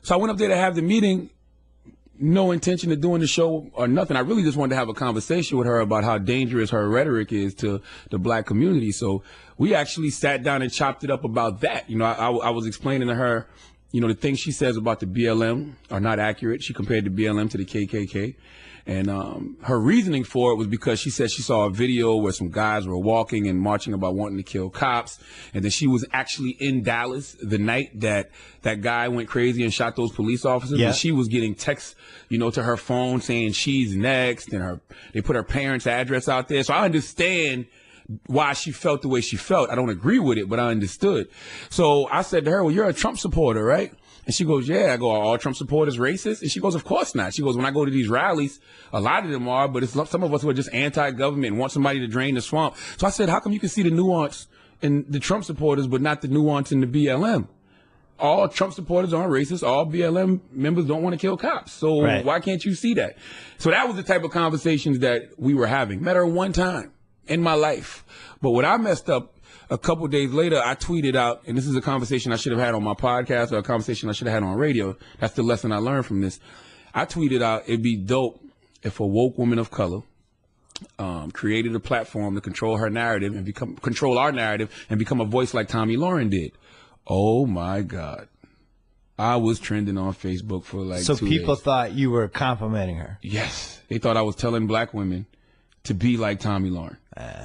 So I went up there to have the meeting, no intention of doing the show or nothing. I really just wanted to have a conversation with her about how dangerous her rhetoric is to the black community. So we actually sat down and chopped it up about that. You know, I was explaining to her, you know, the things she says about the BLM are not accurate. She compared the BLM to the KKK. And her reasoning for it was because she said she saw a video where some guys were walking and marching about wanting to kill cops. And then she was actually in Dallas the night that guy went crazy and shot those police officers. Yeah. And she was getting texts, you know, to her phone saying she's next. And they put her parents' address out there. So I understand why she felt the way she felt. I don't agree with it, but I understood. So I said to her, well, you're a Trump supporter, right? And she goes, yeah. I go, are all Trump supporters racist? And she goes, of course not. She goes, when I go to these rallies, a lot of them are, but it's some of us who are just anti-government and want somebody to drain the swamp. So I said, how come you can see the nuance in the Trump supporters, but not the nuance in the BLM? All Trump supporters aren't racist. All BLM members don't want to kill cops. So Why can't you see that? So that was the type of conversations that we were having. Met her one time in my life. But what I messed up, a couple days later, I tweeted out, and this is a conversation I should have had on my podcast or a conversation I should have had on radio. That's the lesson I learned from this. I tweeted out, it'd be dope if a woke woman of color created a platform to control her narrative and control our narrative and become a voice like Tommy Lauren did. Oh, my God. I was trending on Facebook for like 2 days. So people thought you were complimenting her? Yes. They thought I was telling black women to be like Tommy Lauren.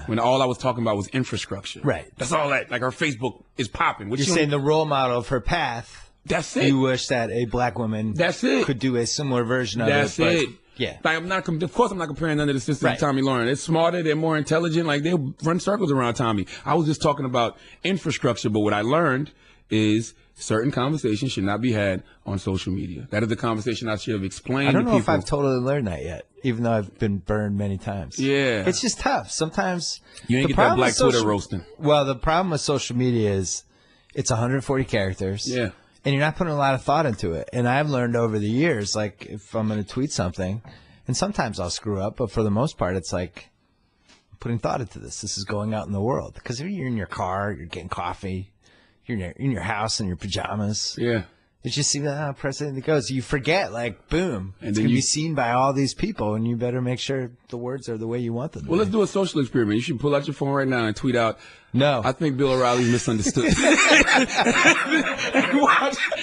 When all I was talking about was infrastructure. Right. That's all that. Like her Facebook is popping. You're saying the role model of her path. That's it. You wish that a black woman could do a similar version of it. That's it. Yeah. Like of course I'm not comparing none of the sisters to Tommy Lauren. They're smarter, they're more intelligent, like they'll run circles around Tommy. I was just talking about infrastructure, but what I learned is certain conversations should not be had on social media. That is the conversation I should have explained to people. I don't know if I've totally learned that yet, even though I've been burned many times. Yeah. It's just tough. Sometimes you ain't get that black Twitter roasting. Well, the problem with social media is it's 140 characters. Yeah. And you're not putting a lot of thought into it. And I've learned over the years, like, if I'm going to tweet something, and sometimes I'll screw up, but for the most part, it's like putting thought into this. This is going out in the world. Because if you're in your car, you're getting coffee, you're in your house in your pajamas. Yeah. It's just see how president it goes. You forget, like, boom. And it's then going to be seen by all these people, and you better make sure the words are the way you want them to Well, be. let's do a social experiment. You should pull out your phone right now and tweet out, No. I think Bill O'Reilly's misunderstood.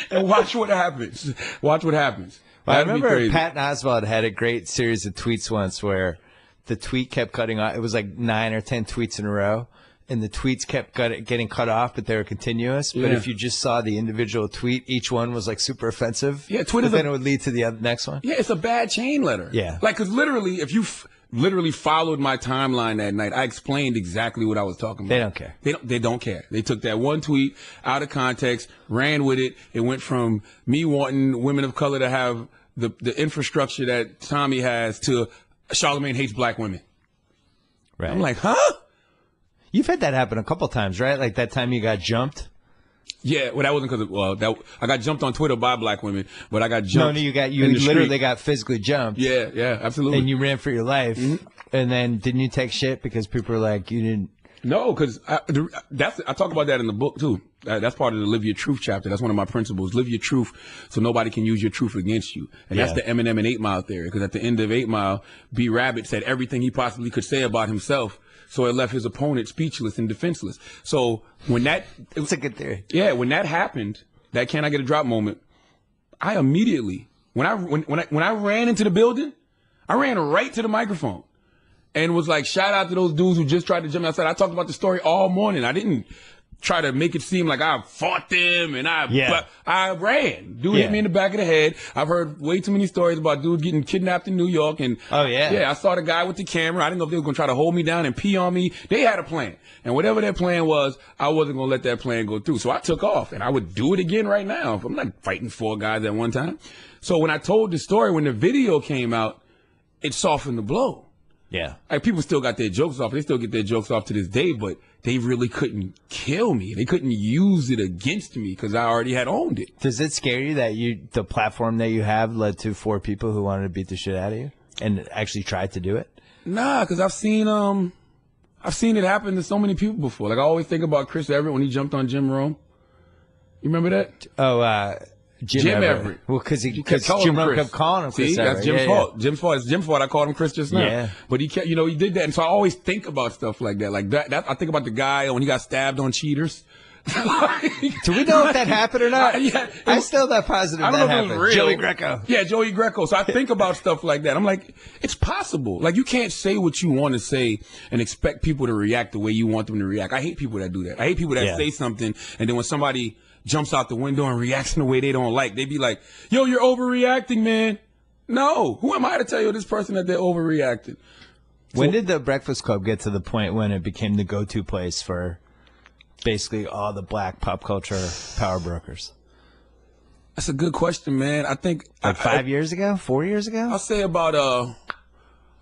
and watch what happens. Watch what happens. Well, I That'd be remember crazy. Patton Oswalt had a great series of tweets once where the tweet kept cutting off. It was like 9 or 10 tweets in a row, and the tweets kept getting cut off, but they were continuous. But Yeah. if you just saw the individual tweet, each one was like super offensive. Yeah, Twitter's then it would lead to the next one. Yeah, it's a bad chain letter. Yeah. Like, because literally, if you literally followed my timeline that night, I explained exactly what I was talking about. They don't care. They don't care. They took that one tweet out of context, ran with it. It went from me wanting women of color to have the infrastructure that Tommy has to Charlamagne hates black women. Right. I'm like, huh? You've had that happen a couple times, right? Like that time you got jumped. Yeah, well, that wasn't because I got jumped on Twitter by black women, but I got jumped. No, you in the literally street. got physically jumped. Yeah, absolutely. And you ran for your life. Mm-hmm. And then didn't you take shit because people were like, you didn't? No, because I talk about that in the book too. That's part of the Live Your Truth chapter. That's one of my principles. Live your truth so nobody can use your truth against you. And that's the Eminem and 8 Mile theory. Because at the end of 8 Mile, B. Rabbit said everything he possibly could say about himself. So it left his opponent speechless and defenseless. So when It's a good theory. Yeah, when that happened, that can I get a drop moment, I immediately, when I ran into the building, I ran right to the microphone and was like, shout out to those dudes who just tried to jump me outside. I talked about the story all morning. I didn't try to make it seem like I fought them but I ran. Dude hit me in the back of the head. I've heard way too many stories about dudes getting kidnapped in New York. And I saw the guy with the camera. I didn't know if they were going to try to hold me down and pee on me. They had a plan. And whatever their plan was, I wasn't going to let that plan go through. So I took off, and I would do it again right now. I'm not fighting 4 guys at one time. So when I told the story, when the video came out, it softened the blow. Yeah. Like, people still got their jokes off. They still get their jokes off to this day, but they really couldn't kill me. They couldn't use it against me because I already had owned it. Does it scare you that the platform that you have led to 4 people who wanted to beat the shit out of you and actually tried to do it? Nah, because I've seen it happen to so many people before. Like, I always think about Chris Everett when he jumped on Jim Rome. You remember that? Oh, Jim Everett. Well, because Jim Rome kept calling him Chris Everett. That's Jim's fault. Jim's fault. It's Jim's fault. I called him Chris just now. Yeah. But he kept, he did that. And so I always think about stuff like that. Like that I think about the guy when he got stabbed on Cheaters. Do we know if that happened or not? I'm still not positive that happened. Joey Greco. Yeah, Joey Greco. So I think about stuff like that. I'm like, it's possible. Like, you can't say what you want to say and expect people to react the way you want them to react. I hate people that do that. I hate people that say something, and then when somebody jumps out the window and reacts in a way they don't like, they be like, yo, you're overreacting, man. No. Who am I to tell you this person that they're overreacting? When did the Breakfast Club get to the point when it became the go-to place for basically all the black pop culture power brokers? That's a good question, man. I think like 5 years ago, 4 years ago.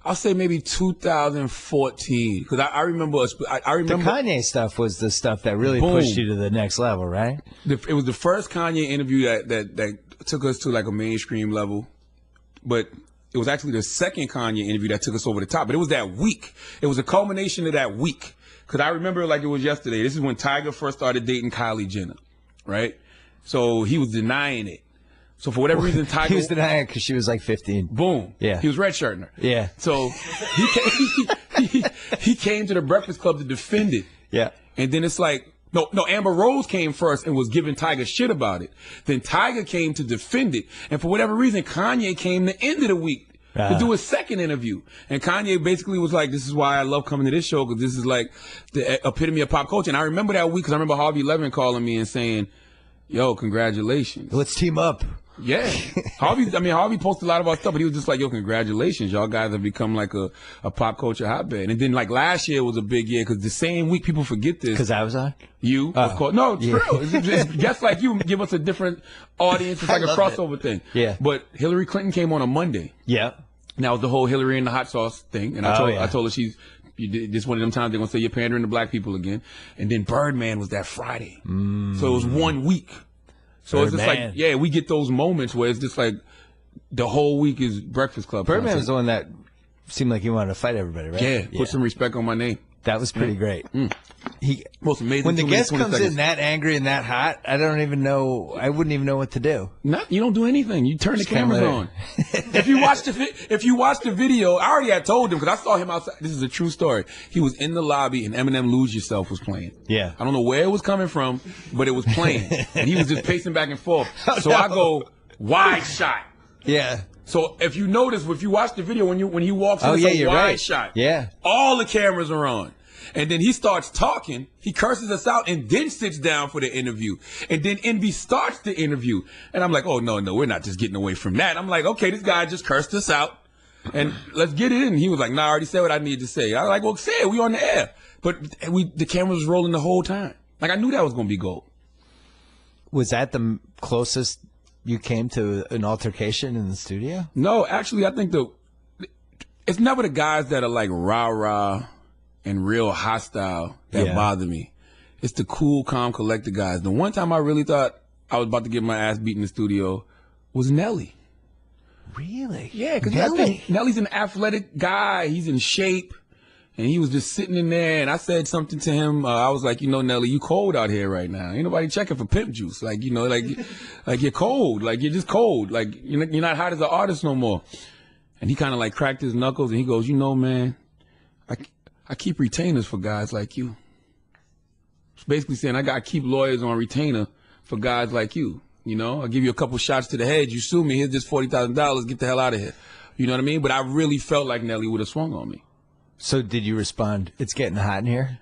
I'll say maybe 2014 because I remember. I remember the Kanye stuff was the stuff that really pushed you to the next level, right? It was the first Kanye interview that took us to like a mainstream level, but it was actually the second Kanye interview that took us over the top. But it was that week. It was a culmination of that week. Because I remember it like it was yesterday. This is when Tiger first started dating Kylie Jenner, right? So he was denying it. So for whatever reason, Tiger... He was denying it because she was like 15. Boom. Yeah. He was redshirting her. Yeah. So he came to the Breakfast Club to defend it. Yeah. And then it's like... No, Amber Rose came first and was giving Tiger shit about it. Then Tiger came to defend it. And for whatever reason, Kanye came the end of the week to do a second interview. And Kanye basically was like, this is why I love coming to this show, because this is like the epitome of pop culture. And I remember that week because I remember Harvey Levin calling me and saying, yo, congratulations. Let's team up. Yeah. Harvey posted a lot of our stuff, but he was just like, yo, congratulations. Y'all guys have become like a pop culture hotbed. And then like last year was a big year because the same week, people forget this. Because I was on? You, of course. No, it's real. It's guests like you give us a different audience. It's like a crossover thing. Yeah. But Hillary Clinton came on a Monday. Yeah. Now, it was the whole Hillary and the hot sauce thing. And I told her she's This one of them times they're gonna say you're pandering to black people again. And then Birdman was that Friday, so it was 1 week. So Birdman. It's just like, yeah, we get those moments where it's just like the whole week is Breakfast Club. Birdman was the one that seemed like he wanted to fight everybody, right? Yeah, put some respect on my name. That was pretty great. Most amazing. When the guest comes in that angry and that hot, I don't even know. I wouldn't even know what to do. You don't do anything. You turn the cameras on. If you watch the video, I already had told him because I saw him outside. This is a true story. He was in the lobby and Eminem "Lose Yourself" was playing. Yeah. I don't know where it was coming from, but it was playing, and he was just pacing back and forth. I go wide shot. Yeah. So if you notice, if you watch the video, when he walks in, it's a wide shot. Yeah. All the cameras are on. And then he starts talking. He curses us out and then sits down for the interview. And then NB starts the interview. And I'm like, oh, no, we're not just getting away from that. I'm like, okay, this guy just cursed us out. And let's get it in. He was like, nah, I already said what I needed to say. I was like, well, say it. We on the air. But the camera was rolling the whole time. Like, I knew that was going to be gold. Was that the closest you came to an altercation in the studio? No, actually, I think it's never the guys that are like rah-rah and real hostile that bother me. It's the cool, calm, collected guys. The one time I really thought I was about to get my ass beat in the studio was Nelly. Really? Yeah, because I think Nelly's an athletic guy. He's in shape. And he was just sitting in there, and I said something to him. I was like, Nelly, you cold out here right now. Ain't nobody checking for pimp juice. Like, like you're cold. Like, you're just cold. Like, you're not hot as an artist no more. And he kind of like cracked his knuckles, and he goes, man, I keep retainers for guys like you. It's basically saying I got to keep lawyers on retainer for guys like you. I'll give you a couple shots to the head. You sue me. Here's just $40,000. Get the hell out of here. You know what I mean? But I really felt like Nelly would have swung on me. So did you respond, it's getting hot in here?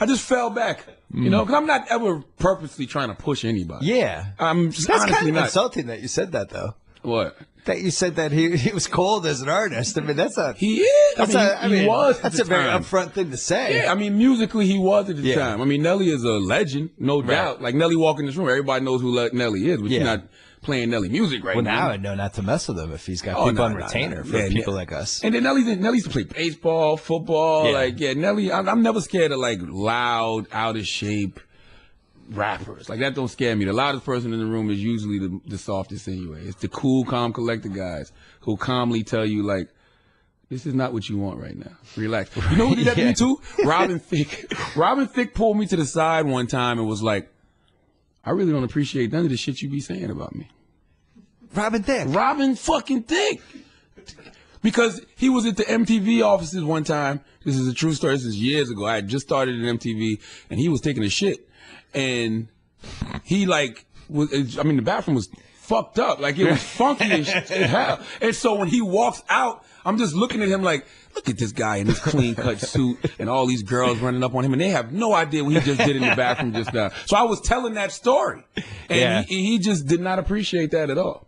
I just fell back, because I'm not ever purposely trying to push anybody. Yeah. That's kind of not insulting that you said that, though. What? That you said that he was cold as an artist. I mean, that's a... He is. He was. That's a very upfront thing to say. Yeah, musically he was at the time. Nelly is a legend, no doubt. Like, Nelly walk in this room, everybody knows who Nelly is, but you're not playing Nelly music right now. Well, now I know not to mess with him if he's got people on retainer for people like us. And then Nelly used to play baseball, football. Nelly, I'm never scared of like loud, out of shape rappers. Like, that don't scare me. The loudest person in the room is usually the softest anyway. It's the cool, calm, collected guys who calmly tell you, like, this is not what you want right now. Relax. You know who did that to me too? Robin Thicke. Robin Thicke pulled me to the side one time and was like, I really don't appreciate none of the shit you be saying about me. Robin Thicke. Robin fucking Thicke. Because he was at the MTV offices one time. This is a true story. This is years ago. I had just started at MTV, and he was taking a shit. And he, like, the bathroom was fucked up. Like, it was funky as hell. And so when he walks out, I'm just looking at him like, look at this guy in this clean-cut suit and all these girls running up on him, and they have no idea what he just did in the bathroom just now. So I was telling that story, and he just did not appreciate that at all.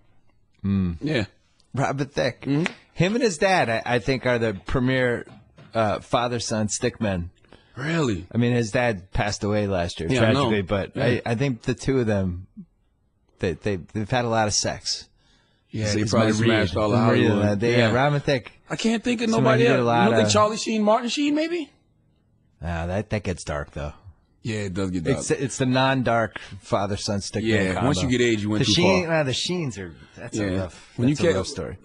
Yeah. Robin Thicke. Him and his dad, I think, are the premier father-son stickmen. Really? I mean, his dad passed away last year, tragically, but I think the two of them, they've had a lot of sex. Yeah, they probably smashed all the Hollywood. Robin Thicke. I can't think of nobody else. You don't think Charlie Sheen, Martin Sheen, maybe? That gets dark, though. Yeah, it does get dark. It's the non-dark father-son stickman. Yeah, combo. Once you get age, you went too far. The Sheens are, that's a rough story.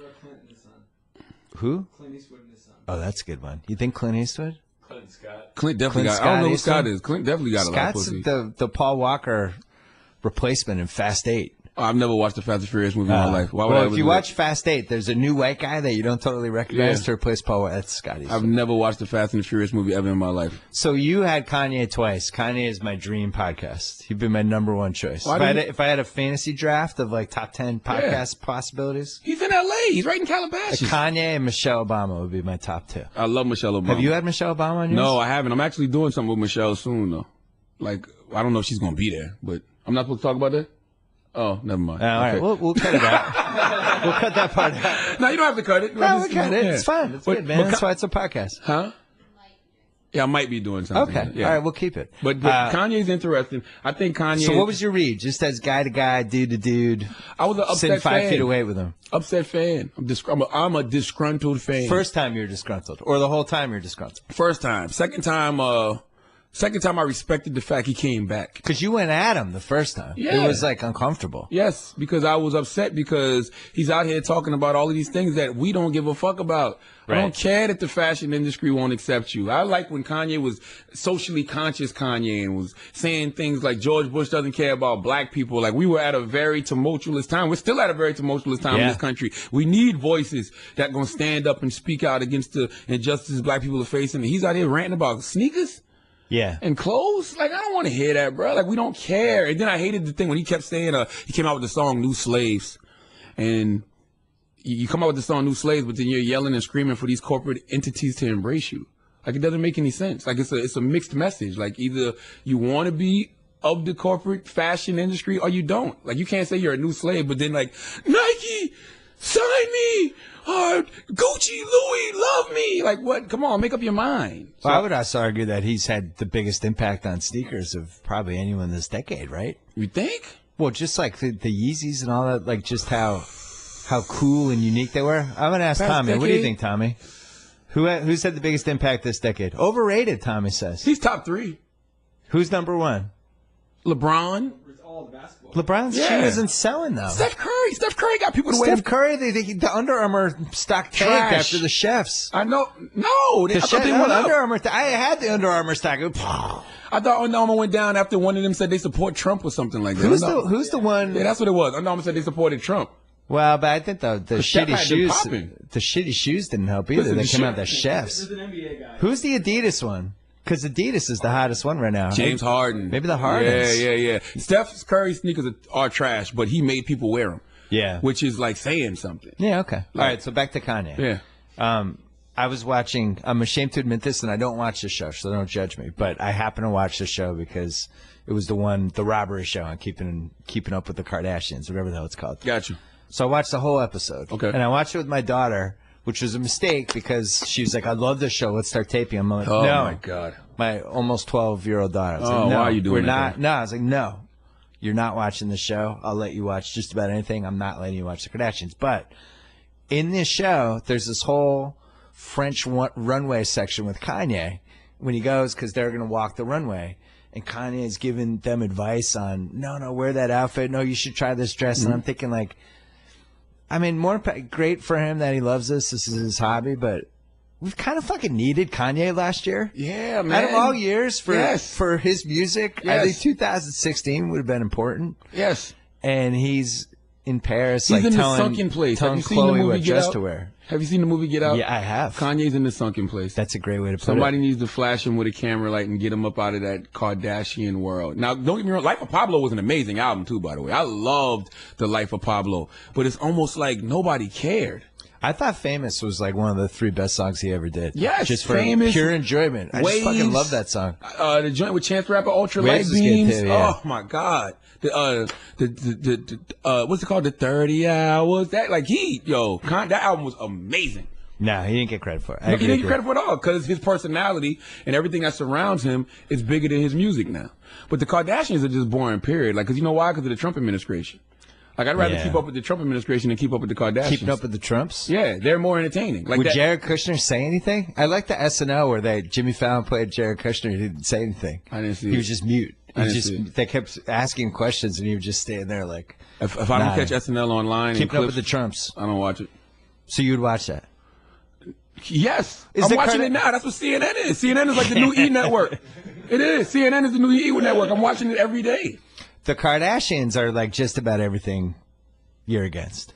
Who? Clint Eastwood and his son. Oh, that's a good one. You think Clint Eastwood? Clint Scott. Clint definitely got. I don't know who Scott is. Clint definitely got a lot of pussy. Scott's the Paul Walker replacement in Fast 8. I've never watched a Fast and Furious movie in my life. Why would I? If you watch Fast 8, there's a new white guy that you don't totally recognize to replace Paul Walker. That's Scott Eastwood. I've never watched a Fast and Furious movie ever in my life. So you had Kanye twice. Kanye is my dream podcast. He'd been my #1 choice. If I had a fantasy draft of like top 10 podcast possibilities. He's in L.A. He's right in Calabasas. Kanye and Michelle Obama would be my top 2. I love Michelle Obama. Have you had Michelle Obama on yours? No, I haven't. I'm actually doing something with Michelle soon, though. Like, I don't know if she's going to be there, but I'm not supposed to talk about that? Oh, never mind. All right, we'll cut it out. We'll cut that part out. No, you don't have to cut it. No, we'll cut it. It's fine. It's good, man. That's why it's a podcast. Huh? Yeah, I might be doing something. Okay. Yeah. All right, we'll keep it. But Kanye's interesting. I think Kanye. So what was your read? Just as guy to guy, dude to dude. I was an upset sitting 5 fan. feet away with him. Upset fan. I'm a disgruntled fan. First time you're disgruntled, or the whole time you're disgruntled? First time. Second time I respected the fact he came back. Because you went at him the first time. Yeah. It was like uncomfortable. Yes, because I was upset because he's out here talking about all of these things that we don't give a fuck about. Right. I don't care that the fashion industry won't accept you. I like when Kanye was socially conscious Kanye and was saying things like George Bush doesn't care about black people. Like we were at a very tumultuous time. We're still at a very tumultuous time in this country. We need voices that going to stand up and speak out against the injustices black people are facing. And he's out here ranting about sneakers. Yeah. And clothes? Like, I don't want to hear that, bro. Like, we don't care. And then I hated the thing when he kept saying, he came out with the song New Slaves. And you come out with the song New Slaves, but then you're yelling and screaming for these corporate entities to embrace you. Like, it doesn't make any sense. Like, it's a mixed message. Like, either you want to be of the corporate fashion industry or you don't. Like, you can't say you're a new slave, but then, like, Nike, sign me. Gucci, Louis, love me. Like, what? Come on, make up your mind. Well, I would also argue that he's had the biggest impact on sneakers of probably anyone this decade, right? You think? Well, just like the Yeezys and all that, like just how cool and unique they were. I'm going to ask Tommy. Decade? What do you think, Tommy? Who's had the biggest impact this decade? Overrated, Tommy says. He's top 3. Who's number 1? LeBron. LeBron's shoe isn't selling, though. Steph Curry got people to wear. Steph Curry, the Under Armour stock tanked after the chefs. I know. No. The Under Armour. I had the Under Armour stock. I thought Under Armour went down after one of them said they support Trump or something like that. Who's the one? Yeah, that's what it was. Under Armour said they supported Trump. Well, but I think the shitty shoes didn't help either. They came out the chefs. There's an NBA guy. Who's the Adidas one? Because Adidas is the hottest one right now. James Harden. Maybe the Hardens. Yeah. Steph Curry's sneakers are trash, but he made people wear them. Yeah. Which is like saying something. Yeah, okay. All right, so back to Kanye. Yeah. I was watching, I'm ashamed to admit this, and I don't watch the show, so don't judge me, but I happen to watch the show because it was the robbery show on Keeping Up with the Kardashians, whatever the hell it's called. Gotcha. So I watched the whole episode. Okay. And I watched it with my daughter, which was a mistake because she was like, I love this show. Let's start taping. I'm like, oh, no. My God. My almost 12-year-old daughter. I was like, no, why are you doing that? No, I was like, no. You're not watching the show. I'll let you watch just about anything. I'm not letting you watch the Kardashians. But in this show, there's this whole French runway section with Kanye when he goes because they're going to walk the runway. And Kanye is giving them advice on, no, wear that outfit. No, you should try this dress. Mm-hmm. And I'm thinking, like, I mean, great for him that he loves this. This is his hobby, but we've kind of fucking needed Kanye last year. Yeah, man. Out of all years for his music, I think 2016 would have been important. Yes. And he's in Paris, he's like in telling, the sunken place. telling Chloe what dress to wear. Have you seen the movie Get Out? Yeah, I have. Kanye's in the sunken place. That's a great way to put Somebody needs to flash him with a camera light and get him up out of that Kardashian world. Now, don't get me wrong. Life of Pablo was an amazing album, too, by the way. I loved The Life of Pablo. But it's almost like nobody cared. I thought Famous was like one of the 3 best songs he ever did. Yes, just for Famous, pure enjoyment. I just fucking love that song. The joint with Chance the Rapper, Ultra Light Beams. Too, yeah. Oh my God. What's it called? The 30 Hours. That that album was amazing. No, he didn't get credit for it. He didn't get credit for it at all because his personality and everything that surrounds him is bigger than his music now. But the Kardashians are just boring, period. Like, because you know why? Because of the Trump administration. Like, I'd rather keep up with the Trump administration than keep up with the Kardashians. Keeping up with the Trumps? Yeah, they're more entertaining. Like, would Jared Kushner say anything? I like the SNL where Jimmy Fallon played Jared Kushner. He didn't say anything. I didn't see it. He was just mute. They kept asking questions, and he was just standing there like. If I don't catch SNL online, keeping up with the Trumps, I don't watch it. So you'd watch that? Yes, I'm watching it now. That's what CNN is. CNN is like the new E network. It is. CNN is the new E network. I'm watching it every day. The Kardashians are like just about everything you're against.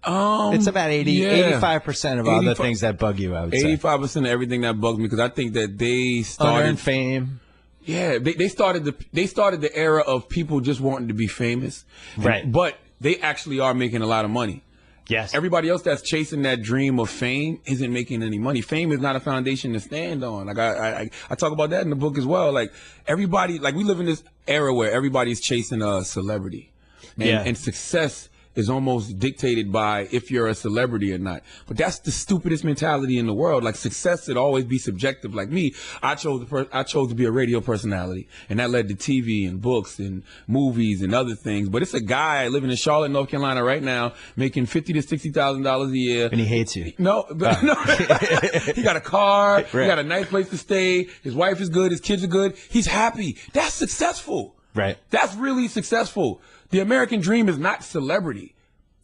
It's about 85% of all the things that bug you, I would say. 85% of everything that bugs me because I think that they started unearned fame. Yeah, they started the era of people just wanting to be famous. Right. But they actually are making a lot of money. Yes. Everybody else that's chasing that dream of fame isn't making any money. Fame is not a foundation to stand on. Like I talk about that in the book as well. Like everybody, like we live in this era where everybody's chasing a celebrity, and success is almost dictated by if you're a celebrity or not. But that's the stupidest mentality in the world. Like, success should always be subjective. Like me, I chose to be a radio personality, and that led to TV and books and movies and other things. But it's a guy living in Charlotte, North Carolina right now, making $50,000 to $60,000 a year. And he hates you. No, no. He got a car. Right. He got a nice place to stay. His wife is good. His kids are good. He's happy. That's successful. Right. That's really successful. The American dream is not celebrity.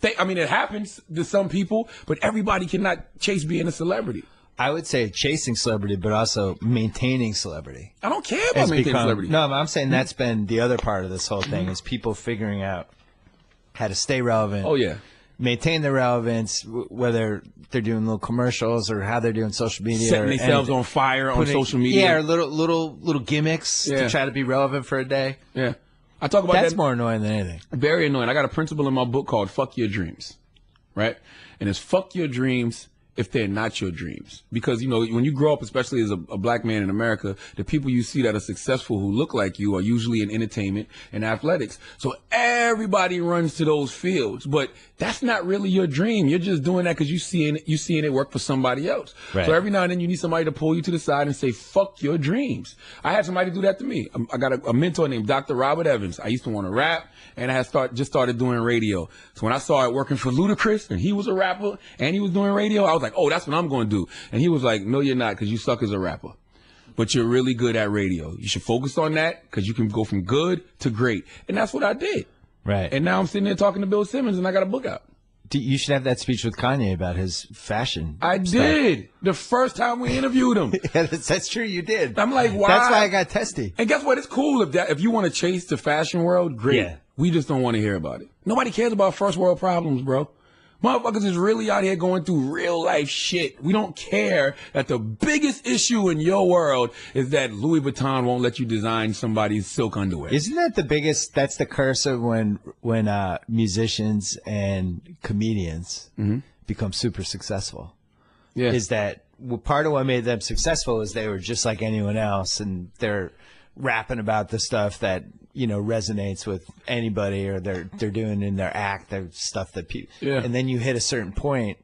It happens to some people, but everybody cannot chase being a celebrity. I would say chasing celebrity, but also maintaining celebrity. I don't care about maintaining celebrity. No, I'm saying that's been the other part of this whole thing is people figuring out how to stay relevant. Oh, yeah. Maintain their relevance, whether they're doing little commercials or how they're doing social media. Setting themselves on fire on social media. Yeah, or little gimmicks to try to be relevant for a day. Yeah. I talk about that's more annoying than anything. Very annoying. I got a principle in my book called Fuck Your Dreams, right? And it's fuck your dreams if they're not your dreams. Because, you know, when you grow up, especially as a black man in America, the people you see that are successful who look like you are usually in entertainment and athletics. So everybody runs to those fields, but that's not really your dream. You're just doing that because you seeing it work for somebody else. Right. So every now and then you need somebody to pull you to the side and say, fuck your dreams. I had somebody do that to me. I got a mentor named Dr. Robert Evans. I used to want to rap, and I had just started doing radio. So when I saw it working for Ludacris, and he was a rapper, and he was doing radio, I was like, oh, that's what I'm going to do. And he was like, no, you're not, because you suck as a rapper. But you're really good at radio. You should focus on that, because you can go from good to great. And that's what I did. Right. And now I'm sitting there talking to Bill Simmons, and I got a book out. You should have that speech with Kanye about his fashion. I did. The first time we interviewed him. Yeah, that's true. You did. I'm like, why? That's why I got testy. And guess what? It's cool if you want to chase the fashion world, great. Yeah. We just don't want to hear about it. Nobody cares about first world problems, bro. Motherfuckers is really out here going through real life shit. We don't care that the biggest issue in your world is that Louis Vuitton won't let you design somebody's silk underwear. Isn't that the biggest? That's the curse of when musicians and comedians become super successful. Yeah. Is that part of what made them successful is they were just like anyone else, and they're rapping about the stuff that, you know, resonates with anybody, or they're doing in their act, their stuff that people. Yeah. And then you hit a certain point.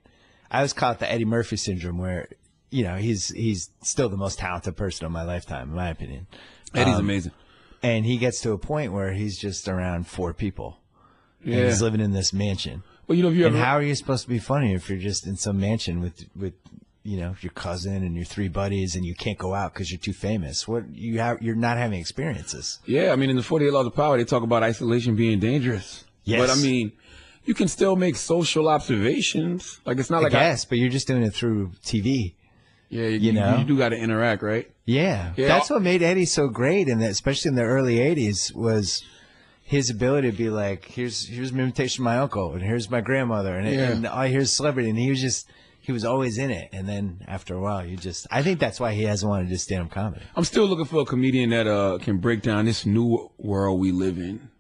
I always call it the Eddie Murphy syndrome, where, you know, he's still the most talented person of my lifetime, in my opinion. Eddie's amazing. And he gets to a point where he's just around 4 people. Yeah. And he's living in this mansion. Well, you know, how are you supposed to be funny if you're just in some mansion with you know, your cousin and your 3 buddies, and you can't go out because you're too famous? You're not having experiences. Yeah, I mean, in the 48 Laws of Power, they talk about isolation being dangerous. Yes. But I mean, you can still make social observations. Like, it's not like but you're just doing it through TV. Yeah, you do got to interact, right? Yeah. That's what made Eddie so great, and especially in the early 80s, was his ability to be like, here's an imitation of my uncle, and here's my grandmother, and here's celebrity, and he was always in it. And then after a while, I think that's why he hasn't wanted to do stand-up comedy. I'm still looking for a comedian that can break down this new world we live in.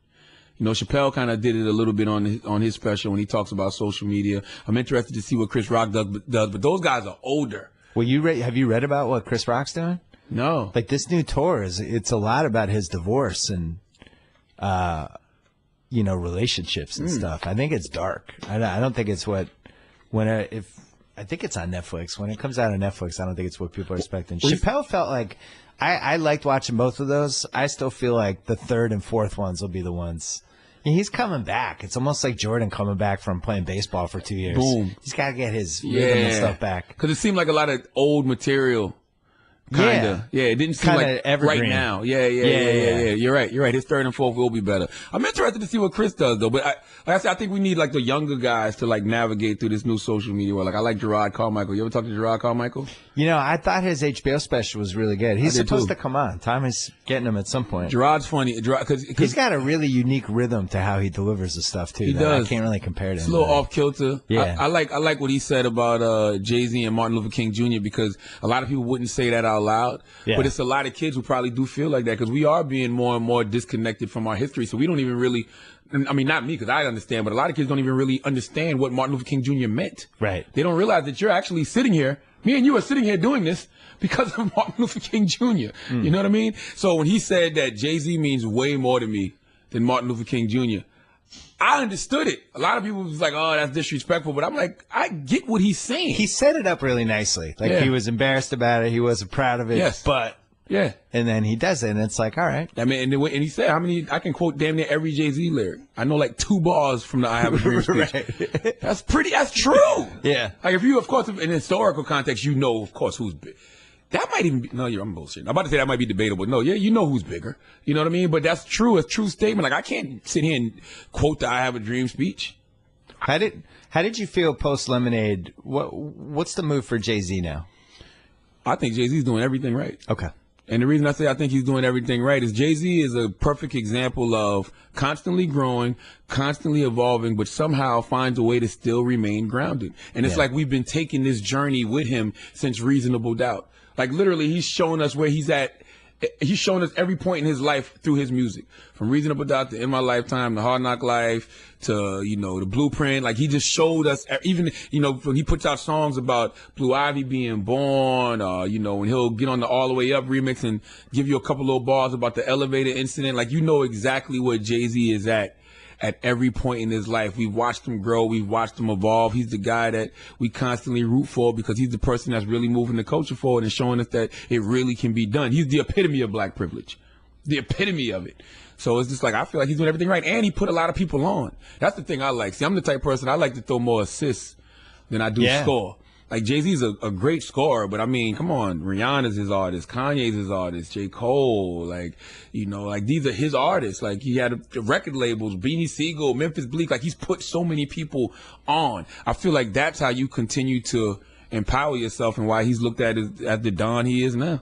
You know, Chappelle kind of did it a little bit on his special when he talks about social media. I'm interested to see what Chris Rock does, but those guys are older. Well, have you read about what Chris Rock's doing? No. Like, this new tour it's a lot about his divorce and, you know, relationships and stuff. I think it's dark. I don't think it's I think it's on Netflix. When it comes out on Netflix, I don't think it's what people are expecting. Chappelle felt like I liked watching both of those. I still feel like the 3rd and 4th ones will be the ones. And he's coming back. It's almost like Jordan coming back from playing baseball for 2 years. Boom. He's got to get his rhythm and stuff back. Because it seemed like a lot of old material. Kinda. Yeah, it didn't seem like evergreen. Right now. Yeah. You're right. His 3rd and 4th will be better. I'm interested to see what Chris does, though. But like I said, I think we need like the younger guys to like navigate through this new social media world. Like, I like Gerard Carmichael. You ever talk to Gerard Carmichael? You know, I thought his HBO special was really good. He's supposed to come on. Time is getting him at some point. Gerard's funny. Cause he's got a really unique rhythm to how he delivers the stuff too. He does. I can't really compare to him. It's a little off kilter. Yeah. I like what he said about Jay-Z and Martin Luther King Jr. because a lot of people wouldn't say that out loud. Yeah. But it's a lot of kids who probably do feel like that because we are being more and more disconnected from our history. So we don't even really, I mean, not me because I understand, but a lot of kids don't even really understand what Martin Luther King Jr. meant. Right. They don't realize that you're actually sitting here. Me and you are sitting here doing this because of Martin Luther King Jr. You know what I mean? So when he said that Jay-Z means way more to me than Martin Luther King Jr., I understood it. A lot of people was like, "Oh, that's disrespectful," but I'm like, I get what he's saying. He set it up really nicely. Like he was embarrassed about it. He wasn't proud of it. Yes. But and then he does it, and it's like, all right. I mean, and he said, "How many? I can quote damn near every Jay-Z lyric. I know like 2 bars from the I Have a Dream speech. Right. That's true. Yeah. Like if you, of course, in historical context, you know, of course, who's big. That might even be, no, I'm bullshit. I'm about to say that might be debatable. No, yeah, you know who's bigger. You know what I mean? But that's true. It's a true statement. Like I can't sit here and quote the I Have a Dream speech. How did you feel post Lemonade? What's the move for Jay-Z now? I think Jay-Z's doing everything right. Okay. And the reason I say I think he's doing everything right is Jay-Z is a perfect example of constantly growing, constantly evolving, but somehow finds a way to still remain grounded. And it's like we've been taking this journey with him since Reasonable Doubt. Like literally, he's showing us where he's at. He's shown us every point in his life through his music, from Reasonable Doubt to In My Lifetime, to Hard Knock Life, to, you know, the Blueprint. Like he just showed us, even, you know, when he puts out songs about Blue Ivy being born, you know, and he'll get on the All the Way Up remix and give you a couple little bars about the elevator incident. Like, you know exactly where Jay-Z is at every point in his life. We've watched him grow. We've watched him evolve. He's the guy that we constantly root for because he's the person that's really moving the culture forward and showing us that it really can be done. He's the epitome of black privilege, the epitome of it. So it's just like, I feel like he's doing everything right. And he put a lot of people on. That's the thing I like. See, I'm the type of person, I like to throw more assists than I do score. Like, Jay-Z's a great scorer, but I mean, come on, Rihanna's his artist, Kanye's his artist, J. Cole, like, you know, like, these are his artists. Like, he had record labels, Beanie Siegel, Memphis Bleak, like, he's put so many people on. I feel like that's how you continue to empower yourself and why he's looked at as the Don he is now.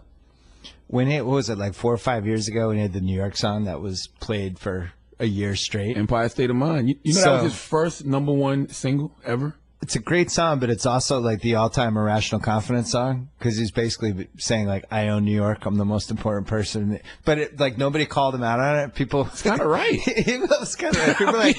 When what was it, like 4 or 5 years ago, when he had the New York song that was played for a year straight? Empire State of Mind. You know, that was his first #1 single ever? It's a great song, but it's also like the all-time Irrational Confidence song because he's basically saying like, "I own New York. I'm the most important person." But it, like nobody called him out on it. People, it's kind of right. He was kind of right. People were like,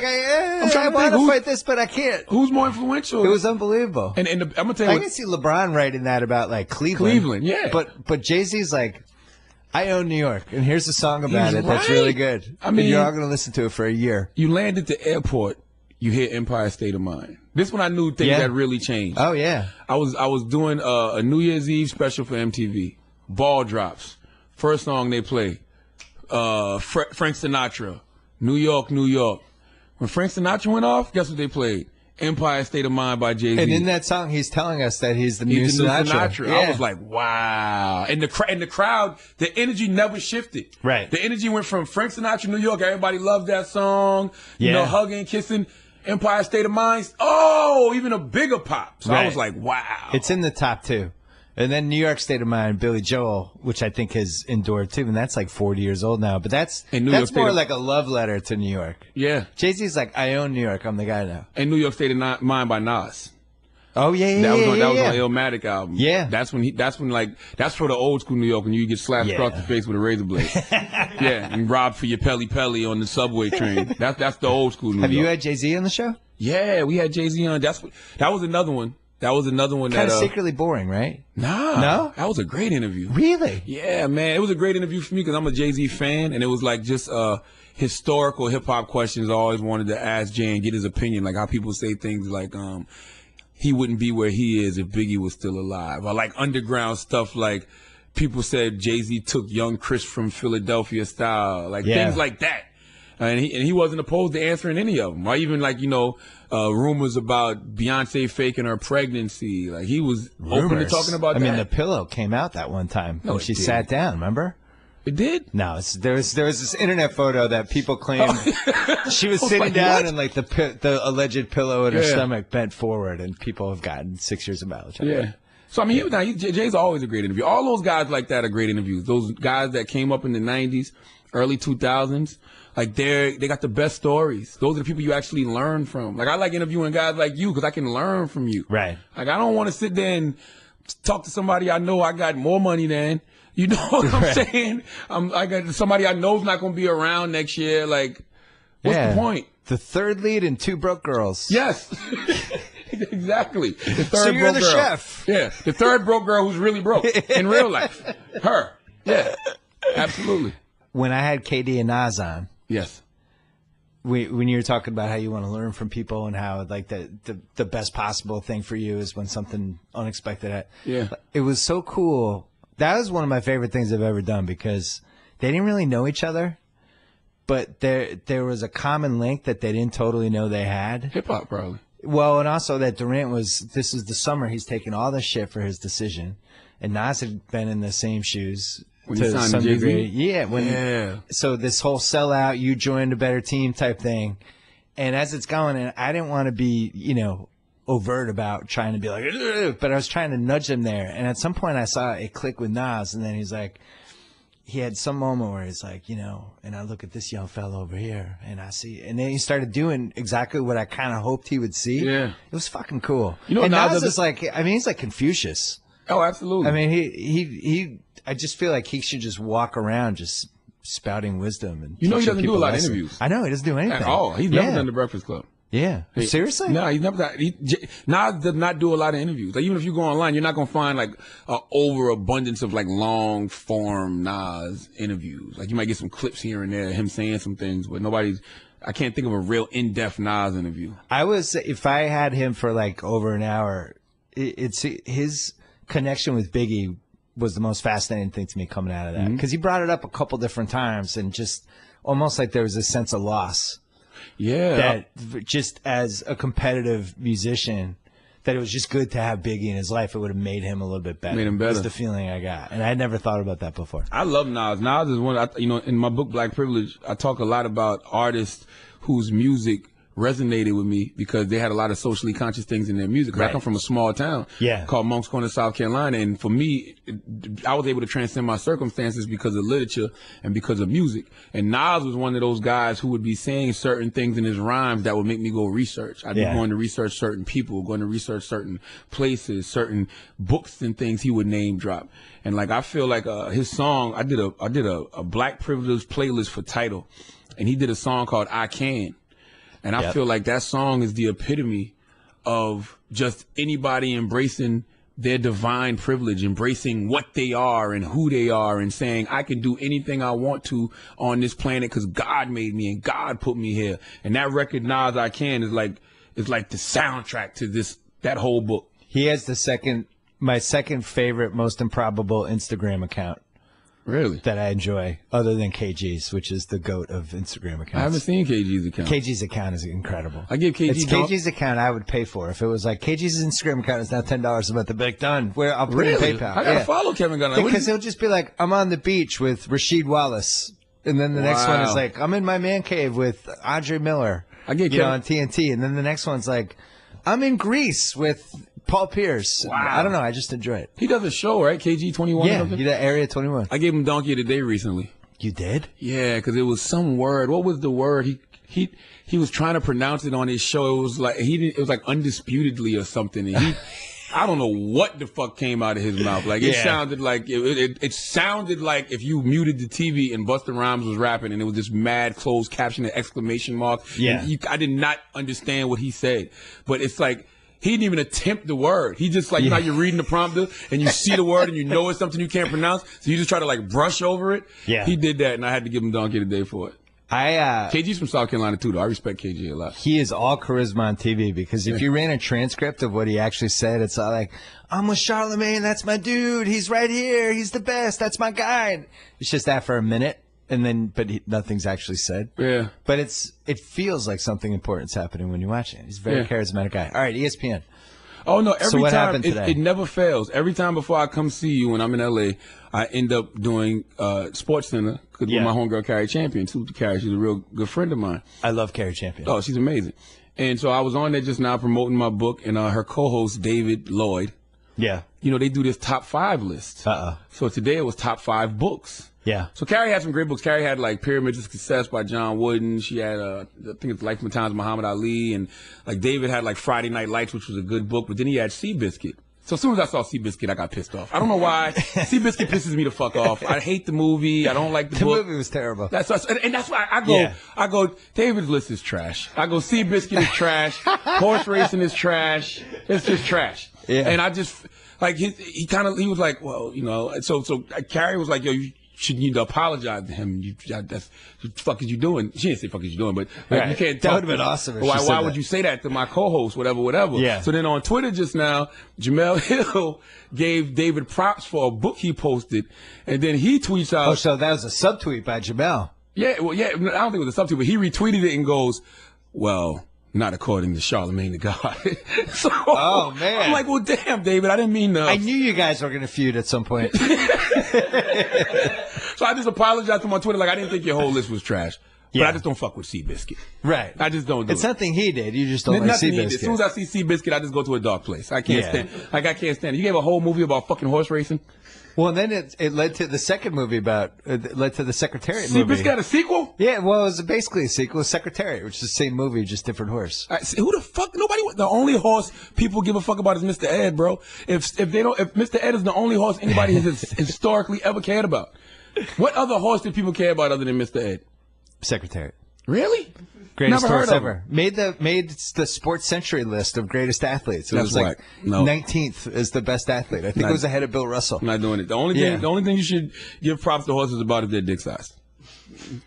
I want to fight this, but I can't. Who's more influential? It was unbelievable. And I'm gonna tell you, I can see LeBron writing that about like Cleveland. Cleveland, yeah. But Jay-Z's like, "I own New York, and here's a song about it that's really good." I mean, and you're all gonna listen to it for a year. You land at the airport. You hear Empire State of Mind. This one I knew things had really changed. Oh, yeah. I was doing a New Year's Eve special for MTV. Ball drops. First song they play. Frank Sinatra. New York, New York. When Frank Sinatra went off, guess what they played? Empire State of Mind by Jay-Z. And in that song, he's telling us that he's the new Sinatra. Yeah. I was like, wow. And the crowd, the energy never shifted. Right. The energy went from Frank Sinatra, New York. Everybody loved that song. You know, hugging, kissing. Empire State of Mind. Oh, even a bigger pop. So I was like, wow. It's in the top 2. And then New York State of Mind, Billy Joel, which I think has endured too, and that's like 40 years old now. But that's more like a love letter to New York. Yeah. Jay-Z's like, "I own New York. I'm the guy now." And New York State of Mind by Nas. Oh yeah, that was on Illmatic album. Yeah, that's for the old school New York when you get slapped across the face with a razor blade. And robbed for your Pelly Pelly on the subway train. That's the old school New York. Have you had Jay-Z on the show? Yeah, we had Jay-Z on. That was another one. That was another one kind of secretly boring, right? Nah, no, that was a great interview. Really? Yeah, man, it was a great interview for me because I'm a Jay-Z fan, and it was like just historical hip hop questions. I always wanted to ask Jay and get his opinion, like how people say things like he wouldn't be where he is if Biggie was still alive. Or like underground stuff like people said Jay-Z took young Chris from Philadelphia style. Like things like that. And he wasn't opposed to answering any of them. Or even like, you know, rumors about Beyonce faking her pregnancy. Like he was open to talking about that. I mean, the pillow came out that one time when she sat down, remember? It did? No, there was this internet photo that people claimed she was sitting down and like the alleged pillow in her stomach bent forward, and people have gotten 6 years of mileage. Yeah. So I mean, Jay's always a great interview. All those guys like that are great interviews. Those guys that came up in the 90s, early 2000s, like they got the best stories. Those are the people you actually learn from. Like I like interviewing guys like you because I can learn from you. Right. Like I don't want to sit there and talk to somebody I know I got more money than. You know what I'm saying? I got somebody I know is not going to be around next year. Like, what's the point? The third lead in Two Broke Girls. Yes. Exactly. The third so you're broke the girl. chef. Yeah. The third broke girl who's really broke in real life. Her. Yeah. Absolutely. When I had KD and Nas on. Yes. when you were talking about how you want to learn from people and how like the best possible thing for you is when something unexpected. Yeah. It was so cool. That was one of my favorite things I've ever done because they didn't really know each other, but there was a common link that they didn't totally know they had. Hip hop, probably. Well, and also that Durant this is the summer he's taking all the shit for his decision, and Nas had been in the same shoes. When you signed to Jay-Z? Yeah. So this whole sellout, you joined a better team type thing. And as it's going, and I didn't want to be, overt about trying to be like, ugh, but I was trying to nudge him there. And at some point I saw it click with Nas, and then he's like, he had some moment where he's like, and I look at this young fella over here, and I see, and then he started doing exactly what I kind of hoped he would see. Yeah. It was fucking cool. And Nas is like, he's like Confucius. Oh, absolutely. I mean, I just feel like he should just walk around just spouting wisdom. And he doesn't do a lot of lessons. interviews. I know, he doesn't do anything. At all. He's never done the Breakfast Club. Yeah. Seriously? No, he's never done. Nas does not do a lot of interviews. Like, even if you go online, you're not going to find like an overabundance of like long form Nas interviews. Like, you might get some clips here and there, him saying some things, but I can't think of a real in-depth Nas interview. If I had him for like over an hour, it's his connection with Biggie was the most fascinating thing to me coming out of that, because he brought it up a couple different times, and just almost like there was a sense of loss. Yeah. That just as a competitive musician, that it was just good to have Biggie in his life. It would have made him a little bit better. Made him better. That's the feeling I got, and I had never thought about that before. I love Nas. Nas is one. In my book Black Privilege, I talk a lot about artists whose music resonated with me because they had a lot of socially conscious things in their music. Right. I come from a small town called Moncks Corner, South Carolina, and for me, I was able to transcend my circumstances because of literature and because of music. And Nas was one of those guys who would be saying certain things in his rhymes that would make me go research. I'd be going to research certain people, going to research certain places, certain books and things he would name drop. And like, I feel like his song, I did a Black Privilege playlist for Tidal, and he did a song called I Can. And I feel like that song is the epitome of just anybody embracing their divine privilege, embracing what they are and who they are, and saying, I can do anything I want to on this planet because God made me and God put me here. And that record, Nas I Can, is like the soundtrack to that whole book. He has my second favorite, most improbable Instagram account. Really? That I enjoy, other than KG's, which is the GOAT of Instagram accounts. I haven't seen KG's account. KG's account is incredible. I give KG. KG's account I would pay for. If it was like KG's Instagram account is now $10 a month, I'd be like, done. Where I'll put in PayPal. I gotta follow Kevin Gunn. Because he'll just be like, I'm on the beach with Rasheed Wallace. And then the next one is like, I'm in my man cave with Andre Miller. I get Kevin on TNT. And then the next one's like, I'm in Greece with Paul Pierce. Wow. I don't know. I just enjoy it. He does a show, right? KG 21 Yeah, or something? he did Area 21. I gave him Donkey of the Day recently. You did? Yeah, because it was some word. What was the word? He was trying to pronounce it on his show. It was like it was like undisputedly or something. And I don't know what the fuck came out of his mouth. Like it sounded like it sounded like if you muted the TV and Busta Rhymes was rapping and it was this mad closed caption and exclamation mark. Yeah, I did not understand what he said, but it's like. He didn't even attempt the word. He just like, you know, you're reading the prompter and you see the word and you know it's something you can't pronounce. So you just try to like brush over it. Yeah. He did that and I had to give him Donkey of the Day for it. KG's from South Carolina too, though. I respect KG a lot. He is all charisma on TV because if you ran a transcript of what he actually said, it's all like, I'm with Charlamagne. That's my dude. He's right here. He's the best. That's my guy. It's just that for a minute. And then, nothing's actually said. Yeah. But it feels like something important's happening when you watch it. He's a very charismatic guy. All right, ESPN. Oh, no, every time, today? It never fails. Every time before I come see you when I'm in L.A., I end up doing Sports Center with my homegirl, Carrie Champion. Carrie, she's a real good friend of mine. I love Carrie Champion. Oh, she's amazing. And so I was on there just now promoting my book, and her co-host, David Lloyd. Yeah. You know, they do this top 5 list. So today it was top 5 books. Yeah. So Carrie had some great books. Carrie had like Pyramids of Success by John Wooden. She had, I think it's Life and Times of Muhammad Ali. And like David had like Friday Night Lights, which was a good book. But then he had Seabiscuit. So as soon as I saw Seabiscuit, I got pissed off. I don't know why. Seabiscuit pisses me the fuck off. I hate the movie. I don't like the book. The movie was terrible. That's why I go, David's list is trash. I go, Seabiscuit is trash. Horse racing is trash. It's just trash. Yeah. And I just, like, he was like, well, you know, so Carrie was like, yo, need to apologize to him. That's what the fuck is you doing? She didn't say fuck is you doing, but right. You can't. That would have been awesome. Why would you say that to my co-host? Whatever. Yeah. So then on Twitter just now, Jemele Hill gave David props for a book he posted, and then he tweets out. Oh, so that was a subtweet by Jemele. Yeah, well, yeah. I don't think it was a subtweet, but he retweeted it and goes, "Well, not according to Charlamagne the God." So, oh man, I'm like, well, damn, David, I didn't mean to. I knew you guys were gonna feud at some point. So I just apologized to him on Twitter, like I didn't think your whole list was trash. But I just don't fuck with Seabiscuit. Right. I just don't do it's it. nothing he did. You just don't like Seabiscuit. As soon as I see Seabiscuit, I just go to a dark place. I can't stand. Like I can't stand it. You gave a whole movie about fucking horse racing. Well, and then it led to the second movie it led to the Secretariat movie. Seabiscuit got a sequel? Yeah, well, it was basically a sequel, Secretariat, which is the same movie, just different horse. Who the fuck? The only horse people give a fuck about is Mr. Ed, bro. If Mr. Ed is the only horse anybody has historically ever cared about, what other horse did people care about other than Mr. Ed? Secretariat. Really? Greatest Never horse heard of ever. Made the Sports Century list of greatest athletes. It was like 19th is the best athlete. I think it was ahead of Bill Russell. I'm not doing it. The only thing you should give props to horses about is their dick size.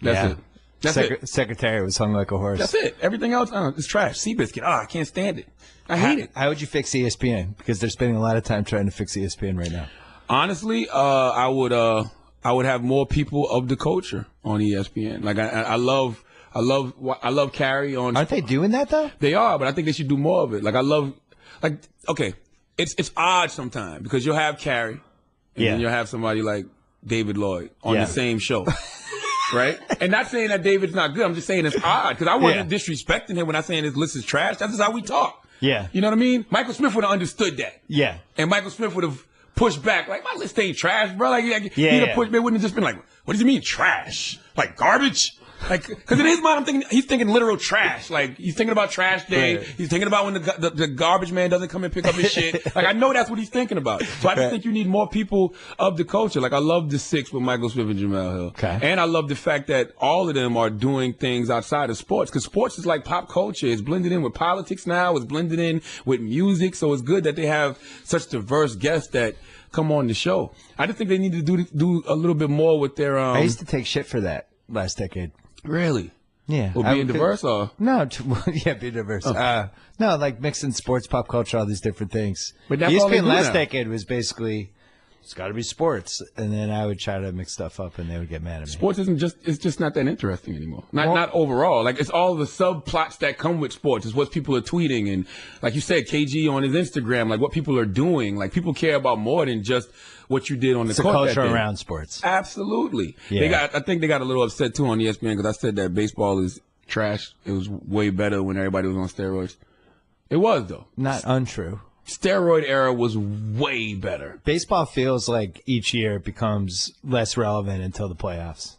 That's it. That's it. Secretariat was hung like a horse. That's it. Everything else, it's trash. Seabiscuit, I can't stand it. I hate it. How would you fix ESPN? Because they're spending a lot of time trying to fix ESPN right now. Honestly, I would have more people of the culture on ESPN. Like I love Carrie on. Aren't they doing that though? They are, but I think they should do more of it. Okay, it's odd sometimes because you'll have Carrie, and then you'll have somebody like David Lloyd on the same show, right? And not saying that David's not good. I'm just saying it's odd because I wasn't disrespecting him when I saying his list is trash. That's just how we talk. Yeah, you know what I mean? Michael Smith would have understood that. Yeah, and Michael Smith would have pushed back like my list ain't trash, bro. Like he'd have pushed. They wouldn't have just been like, what does he mean trash? Like garbage? Like, because in his mind, I'm thinking he's thinking literal trash. Like he's thinking about trash day. Right. He's thinking about when the garbage man doesn't come and pick up his shit. Like I know that's what he's thinking about. So I just think you need more people of the culture. Like I love the six with Michael Smith and Jemele Hill. Okay. And I love the fact that all of them are doing things outside of sports because sports is like pop culture. It's blended in with politics now. It's blended in with music. So it's good that they have such diverse guests that come on the show. I just think they need to do a little bit more with their. I used to take shit for that last decade. Really? Yeah. Well, being diverse or? No, being diverse. No, like mixing sports, pop culture, all these different things. But that's all they do last now. decade was basically, it's got to be sports. And then I would try to mix stuff up and they would get mad at me. Sports it's just not that interesting anymore. Not overall. Like it's all the subplots that come with sports. It's what people are tweeting. And like you said, KG on his Instagram, like what people are doing. Like people care about more than just what you did on the court. It's the culture around sports. Absolutely. Yeah. I think they got a little upset too on ESPN because I said that baseball is trash. It was way better when everybody was on steroids. It was though. Not untrue. Steroid era was way better. Baseball feels like each year it becomes less relevant until the playoffs.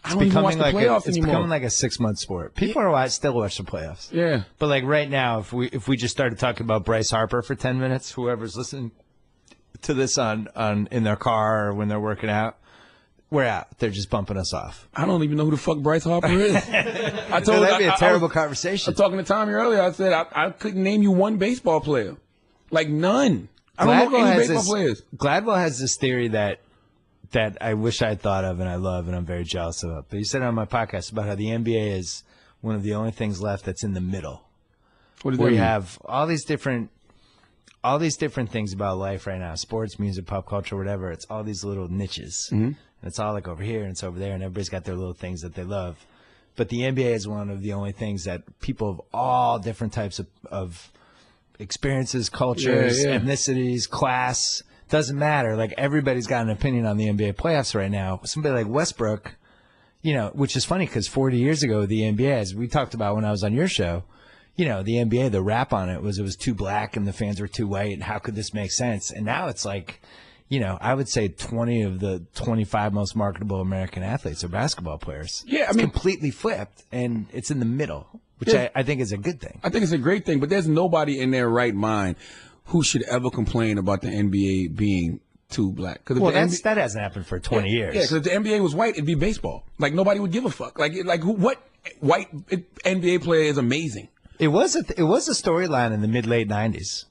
I don't even watch the playoffs it's anymore. becoming like a 6-month sport. People are still watch the playoffs. Yeah. But like right now, if we just started talking about Bryce Harper for 10 minutes, whoever's listening to this on in their car or when they're working out, we're out. They're just bumping us off. I don't even know who the fuck Bryce Harper is. That'd be a terrible conversation. I was talking to Tommy earlier. I said I couldn't name you one baseball player. Like none. I don't know any baseball players. Gladwell has this theory that I wish I had thought of and I love and I'm very jealous of it. But he said on my podcast about how the NBA is one of the only things left that's in the middle. What does where that mean? You have all these different things about life right now, sports, music, pop culture, whatever. It's all these little niches. Mm-hmm. And it's all like over here and it's over there and everybody's got their little things that they love. But the NBA is one of the only things that people of all different types of experiences, cultures, ethnicities, class, doesn't matter. Like everybody's got an opinion on the NBA playoffs right now. Somebody like Westbrook, which is funny because 40 years ago, the NBA, as we talked about when I was on your show, the NBA, the rap on it was too black and the fans were too white. And how could this make sense? And now it's like, I would say 20 of the 25 most marketable American athletes are basketball players. Yeah, it's completely flipped and it's in the middle, which I think is a good thing. I think it's a great thing, but there's nobody in their right mind who should ever complain about the NBA being too black. That hasn't happened for 20 years. Yeah, because if the NBA was white, it'd be baseball. Like nobody would give a fuck. What white NBA player is amazing? It was a storyline in the mid-late 90s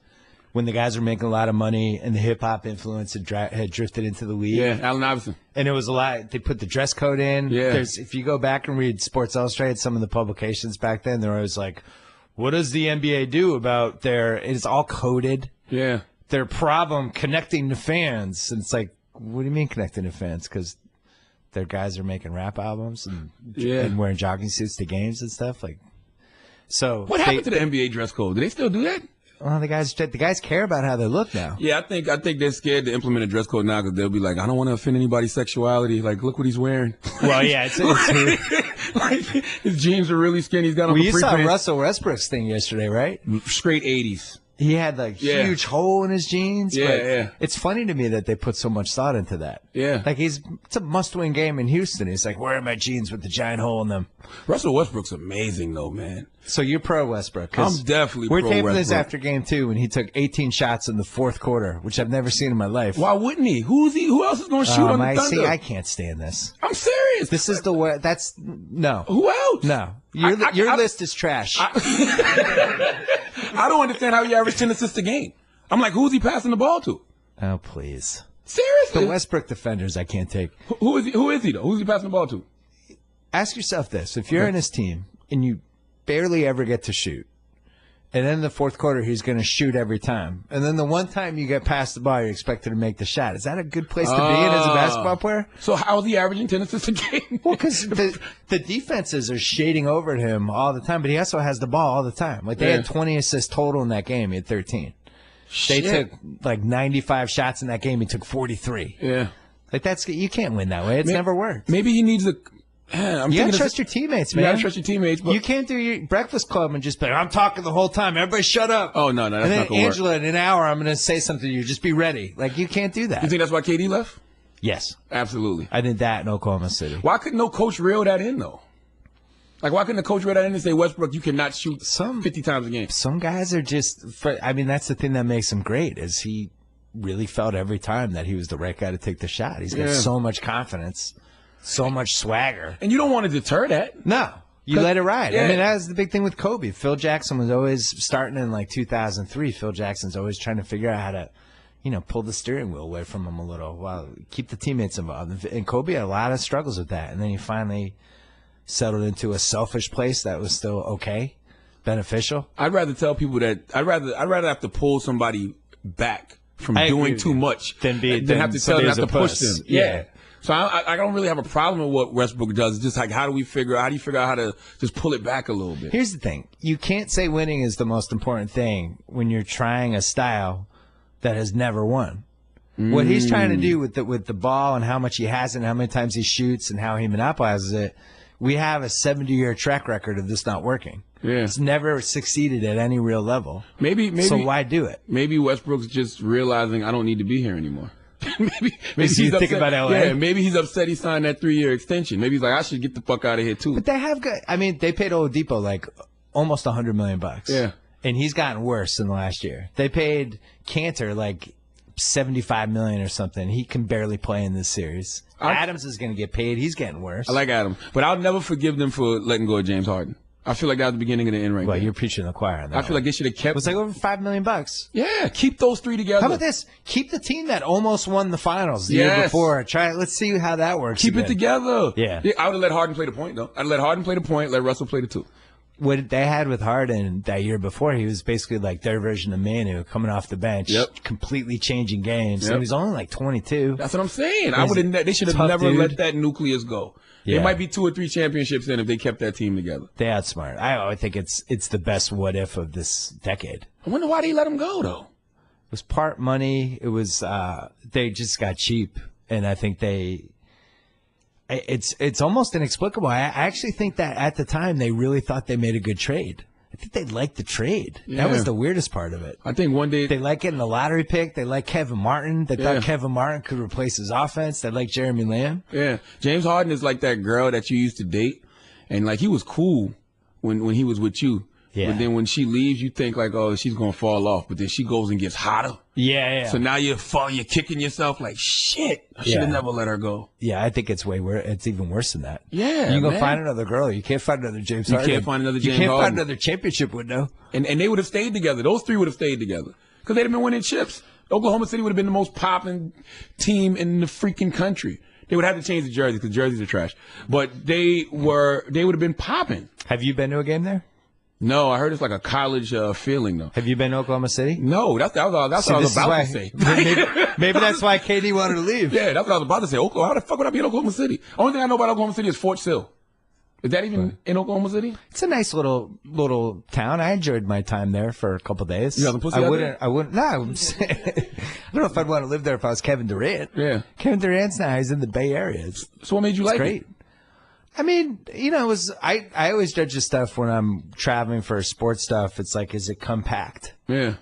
when the guys were making a lot of money and the hip hop influence had drifted into the league. Yeah, Allen Iverson. And it was a lot. They put the dress code in. Yeah. If you go back and read Sports Illustrated, some of the publications back then, they're always like, what does the NBA do about it's all coded. Yeah. Their problem connecting to fans. And it's like, what do you mean connecting to fans? Because their guys are making rap albums and wearing jogging suits to games and stuff. Like, so what happened to the NBA dress code? Do they still do that? Well, the guys care about how they look now. Yeah, I think they're scared to implement a dress code now because they'll be like, I don't want to offend anybody's sexuality. Like, look what he's wearing. Well, yeah, it's like, his jeans are really skinny. He's got on you saw Russell Westbrook's thing yesterday, right? Straight 80s. He had like huge hole in his jeans. Yeah, but yeah. It's funny to me that they put so much thought into that. Yeah. Like it's a must-win game in Houston. He's like, where are my jeans with the giant hole in them? Russell Westbrook's amazing though, man. So you're pro Westbrook. I'm definitely pro Westbrook. We're taping this after game 2 when he took 18 shots in the fourth quarter, which I've never seen in my life. Why wouldn't he? Who else is going to shoot on the Thunder? See, I can't stand this. I'm serious. This is the way. No. Who else? No. Your list is trash. I don't understand how he averaged 10 assists a game. I'm like, who's he passing the ball to? Oh, please. Seriously? The Westbrook defenders I can't take. Who is he, though? Who's he passing the ball to? Ask yourself this. If you're in his team and you barely ever get to shoot, and then in the fourth quarter he's going to shoot every time, and then the one time you get past the ball, you're expected to make the shot. Is that a good place to be in as a basketball player? So how is he averaging 10 assists a game? Well, because the defenses are shading over at him all the time, but he also has the ball all the time. Like they had 20 assists total in that game. He had 13. They took like 95 shots in that game. He took 43. Yeah. Like you can't win that way. It's never worked. Maybe he needs a. You gotta trust your teammates, man. You gotta trust your teammates. But you can't do your breakfast club and just be like, I'm talking the whole time. Everybody shut up. Oh, no, that's not gonna Angela, work. in an hour, I'm gonna say something to you. Just be ready. Like, you can't do that. You think that's why KD left? Yes. Absolutely. I did that in Oklahoma City. Why couldn't no coach reel that in, though? Like, why couldn't the coach reel that in and say, Westbrook, you cannot shoot 50 times a game? Some guys are just, that's the thing that makes him great, is he really felt every time that he was the right guy to take the shot. He's got so much confidence, so much swagger. And you don't want to deter that. No. You let it ride. Yeah. I mean, that was the big thing with Kobe. Phil Jackson was always, starting in like 2003, Phil Jackson's always trying to figure out how to, pull the steering wheel away from him a little while, keep the teammates involved. And Kobe had a lot of struggles with that. And then he finally settled into a selfish place that was still okay, beneficial. I'd rather tell people that I'd rather have to pull somebody back from doing too much than have to tell them not to push them. Yeah. So I don't really have a problem with what Westbrook does. It's just like, how do you figure out how to just pull it back a little bit? Here's the thing. You can't say winning is the most important thing when you're trying a style that has never won. What he's trying to do with the ball and how much he has and how many times he shoots and how he monopolizes it, we have a 70-year track record of this not working. Yeah. It's never succeeded at any real level. Maybe. So why do it? Maybe Westbrook's just realizing I don't need to be here anymore. maybe he's he's thinking about LA. Yeah, maybe he's upset he signed that 3-year extension. Maybe he's like, I should get the fuck out of here too. But they have got. I mean, they paid Oladipo like almost $100 million. Yeah. And he's gotten worse in the last year. They paid Cantor like $75 million or something. He can barely play in this series. Adams is going to get paid. He's getting worse. I like Adams, but I'll never forgive them for letting go of James Harden. I feel like that was the beginning of the end right Well, there. you're preaching the choir on that. I feel like they should have kept. It was like over $5 million. Yeah, keep those three together. How about this? Keep the team that almost won the finals the year before. Let's see how that works. Keep it together. Yeah. I would have let Harden play the point, though. I'd let Harden play the point, let Russell play the two. What they had with Harden that year before, he was basically like their version of Manu, coming off the bench, completely changing games. And he was only like 22. That's what I'm saying. They should have never let that nucleus go. Yeah. There might be 2 or 3 championships in if they kept that team together. They outsmart. I think it's the best what if of this decade. I wonder why they let him go though. It was part money. It was they just got cheap, and I think it's almost inexplicable. I actually think that at the time they really thought they made a good trade. I think they liked the trade. Yeah. That was the weirdest part of it. I think one day they liked getting the lottery pick. They liked Kevin Martin. They thought Kevin Martin could replace his offense. They liked Jeremy Lamb. Yeah, James Harden is like that girl that you used to date, and like he was cool when he was with you. Yeah. But then when she leaves, you think like, oh, she's gonna fall off. But then she goes and gets hotter. Yeah. So now you're kicking yourself like, shit. I should have never let her go. Yeah, I think it's it's even worse than that. Yeah, you can go find another girl. You can't find another James Harden. You can't find another James Harden. You can't Harden. find another championship window. And they would have stayed together. Those 3 would have stayed together. because they'd have been winning chips. Oklahoma City would have been the most popping team in the freaking country. They would have to change the jerseys because jerseys are trash. But they would have been popping. Have you been to a game there? No, I heard it's like a college feeling, though. Have you been to Oklahoma City? No, that's what I was about to say. Maybe that's why KD wanted to leave. Yeah, that's what I was about to say. Oklahoma, how the fuck would I be in Oklahoma City? Only thing I know about Oklahoma City is Fort Sill. Is that even in Oklahoma City? It's a nice little town. I enjoyed my time there for a couple of days. You got the pussy out there? I wouldn't. No, I don't know if I'd want to live there if I was Kevin Durant. Yeah. Kevin Durant's now. He's in the Bay Area. So what made you like great. it? I mean, you know, I always judge the stuff when I'm traveling for sports stuff. It's like, is it compact? Yeah.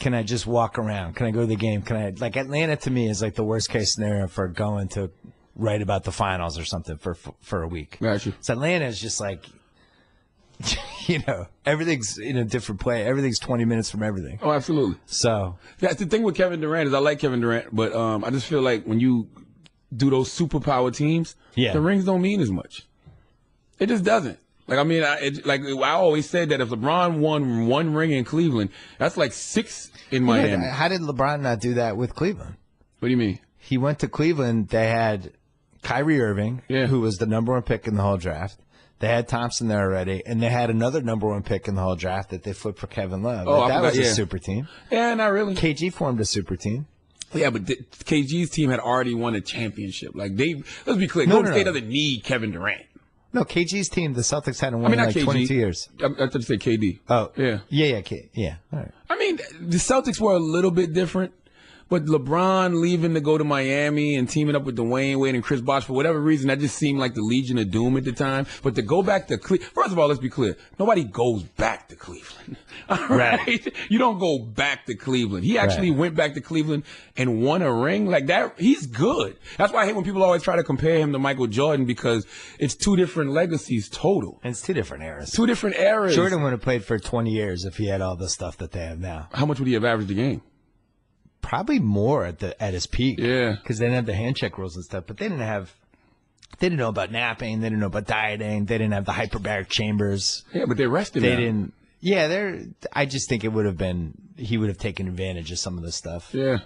Can I just walk around? Can I go to the game? Can I, like, Atlanta to me is like the worst case scenario for going to write about the finals or something for a week. Gotcha. So Atlanta is just like, you know, everything's in a different play. Everything's 20 minutes from everything. Oh, absolutely. So that's the thing with Kevin Durant is I like Kevin Durant, but I just feel like when you do those superpower teams, the rings don't mean as much. It just doesn't. Like, I mean, I always said that if LeBron won one ring in Cleveland, that's like 6 in Miami. How did LeBron not do that with Cleveland? What do you mean? He went to Cleveland. They had Kyrie Irving, who was the #1 pick in the whole draft. They had Thompson there already, and they had another #1 pick in the whole draft that they flipped for Kevin Love. Oh, that was a super team. Yeah, not really. KG formed a super team. Yeah, but KG's team had already won a championship. Like, let's be clear, Golden State doesn't need Kevin Durant. No, KG's team, the Celtics hadn't won in like 22 years. I thought you said KD. Oh. Yeah. Yeah. All right. I mean, the Celtics were a little bit different, but LeBron leaving to go to Miami and teaming up with Dwayne Wade and Chris Bosh, for whatever reason, that just seemed like the Legion of Doom at the time. But to go back to Cleveland, first of all, let's be clear. Nobody goes back to Cleveland. All right? You don't go back to Cleveland. He actually went back to Cleveland and won a ring. Like that, he's good. That's why I hate when people always try to compare him to Michael Jordan, because it's 2 different legacies total. And it's 2 different eras. 2 different eras. Jordan would have played for 20 years if he had all the stuff that they have now. How much would he have averaged a game? Probably more at his peak. Yeah. Because they didn't have the hand check rules and stuff, but they didn't know about napping, they didn't know about dieting, they didn't have the hyperbaric chambers. Yeah, but they rested him. I just think he would have taken advantage of some of this stuff. Yeah.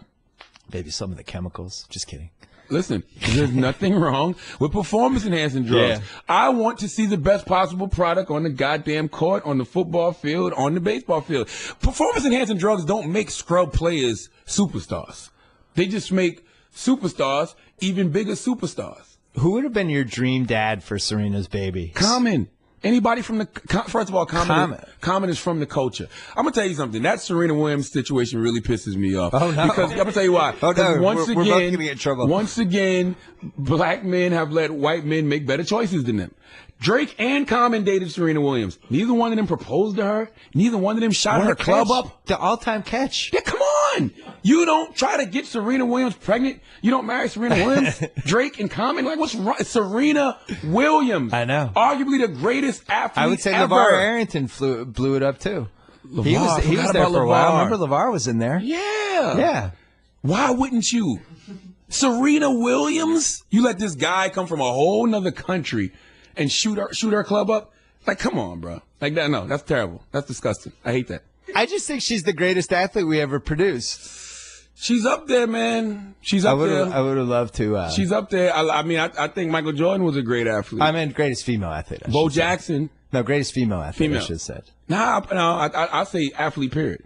Maybe some of the chemicals. Just kidding. Listen, there's nothing wrong with performance-enhancing drugs. Yeah. I want to see the best possible product on the goddamn court, on the football field, on the baseball field. Performance-enhancing drugs don't make scrub players superstars. They just make superstars even bigger superstars. Who would have been your dream dad for Serena's baby? Common. Anybody from the first of all, Common is from the culture. I'm gonna tell you something. That Serena Williams situation really pisses me off. Oh no! Because I'm gonna tell you why. Oh no! We're both gonna get in trouble. Once again, black men have let white men make better choices than them. Drake and Common dated Serena Williams. Neither one of them proposed to her. Neither one of them shot her club up. The all-time catch. Yeah, come on. You don't try to get Serena Williams pregnant. You don't marry Serena Williams. Drake and Common. Like, what's wrong? Serena Williams. I know. Arguably the greatest athlete I would say ever. LeVar Arrington blew it up too. He was there for a while. Remember LeVar was in there? Yeah. Yeah. Why wouldn't you? Serena Williams? You let this guy come from a whole nother country and shoot her club up? Like, come on, bro. Like that? No, that's terrible. That's disgusting. I hate that. I just think she's the greatest athlete we ever produced. She's up there, man. She's up there. I would have loved to. She's up there. I think Michael Jordan was a great athlete. I mean, greatest female athlete. Bo Jackson. No, greatest female athlete. I should have said. I say athlete. Period.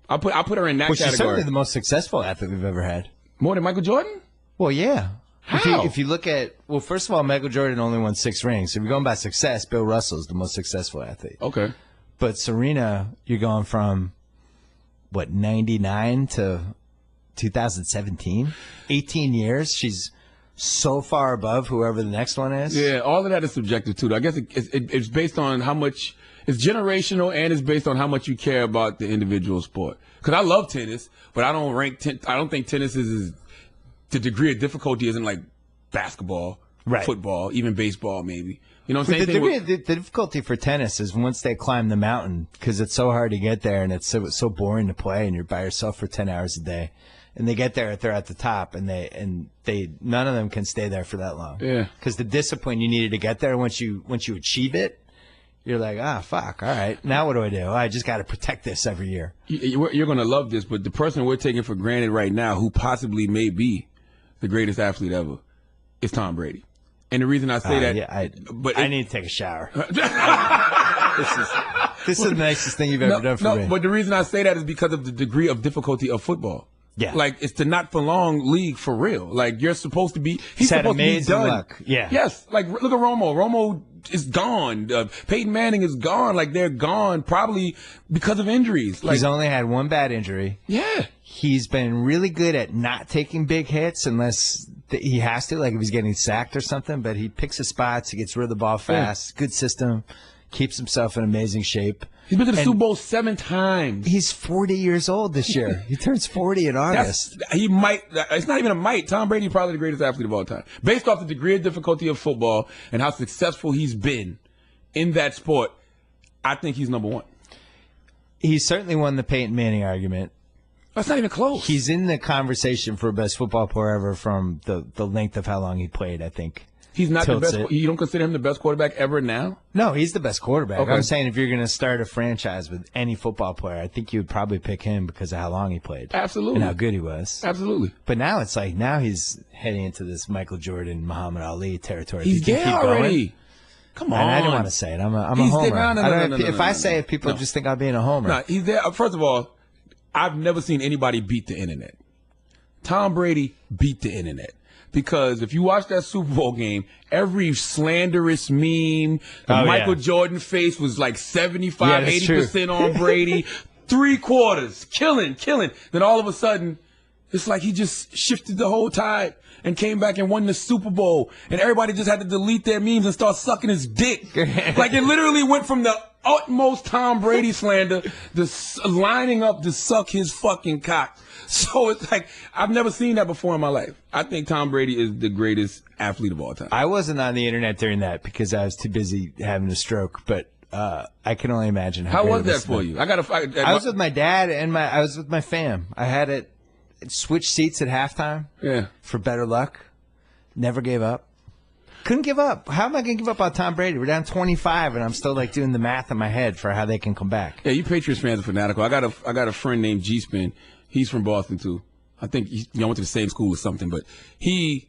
I put her in that category. She's certainly the most successful athlete we've ever had. More than Michael Jordan? Well, yeah. How? If you look at, well, first of all, Michael Jordan only won 6 rings. So if you're going by success, Bill Russell's the most successful athlete. Okay. But Serena, you're going from, 99 to 2017? 18 years. She's so far above whoever the next one is. Yeah, all of that is subjective, too. I guess it's based on how much, it's generational, and it's based on how much you care about the individual sport. Because I love tennis, but I don't think tennis is the degree of difficulty isn't like basketball, football, even baseball, maybe. You know what I'm saying? The difficulty for tennis is once they climb the mountain, because it's so hard to get there and it's so boring to play, and you're by yourself for 10 hours a day. And they get there, they're at the top, and they none of them can stay there for that long. Yeah. Because the discipline you needed to get there, once you achieve it, you're like, fuck, all right. Now what do I do? I just got to protect this every year. You're going to love this, but the person we're taking for granted right now who possibly may be the greatest athlete ever is Tom Brady. And the reason I say that... I need to take a shower. This is the nicest thing you've ever done for me. But the reason I say that is because of the degree of difficulty of football. Yeah. Like, it's the not for long league for real. Like, you're supposed to be... He's supposed to be done. Luck. Yeah. Yes. Like, look at Romo. Romo is gone. Peyton Manning is gone. Like, they're gone probably because of injuries. Like, he's only had one bad injury. Yeah. He's been really good at not taking big hits unless he has to, like if he's getting sacked or something. But he picks his spots. He gets rid of the ball fast. Yeah. Good system. Keeps himself in amazing shape. He's been to the Super Bowl 7 times. He's 40 years old this year. He turns 40 in August. He might. It's not even a might. Tom Brady probably the greatest athlete of all time. Based off the degree of difficulty of football and how successful he's been in that sport, I think he's number one. He certainly won the Peyton Manning argument. That's not even close. He's in the conversation for best football player ever from the length of how long he played, I think. He's not the best. You don't consider him the best quarterback ever now? No, he's the best quarterback. Okay. I'm saying if you're going to start a franchise with any football player, I think you would probably pick him because of how long he played. Absolutely. And how good he was. Absolutely. But now it's like, now he's heading into this Michael Jordan, Muhammad Ali territory. He's there already. Come on. I don't want to say it. I'm a homer. No, if I say it, people just think I'm being a homer. No, he's there. First of all, I've never seen anybody beat the internet. Tom Brady beat the internet. Because if you watch that Super Bowl game, every slanderous meme, the Michael Jordan face was like 75, 80% on Brady. 3 quarters, killing. Then all of a sudden, it's like he just shifted the whole tide and came back and won the Super Bowl. And everybody just had to delete their memes and start sucking his dick. Like it literally went from the utmost Tom Brady slander to lining up to suck his fucking cock. So it's like, I've never seen that before in my life. I think Tom Brady is the greatest athlete of all time. I wasn't on the internet during that because I was too busy having a stroke, but I can only imagine how was that for you? I was with my dad and I was with my fam. I had it switch seats at halftime. Yeah. For better luck. Never gave up. Couldn't give up. How am I going to give up on Tom Brady? We're down 25, and I'm still like doing the math in my head for how they can come back. Yeah, you Patriots fans are fanatical. I got a friend named G-Spin. He's from Boston too. I think I went to the same school or something, but he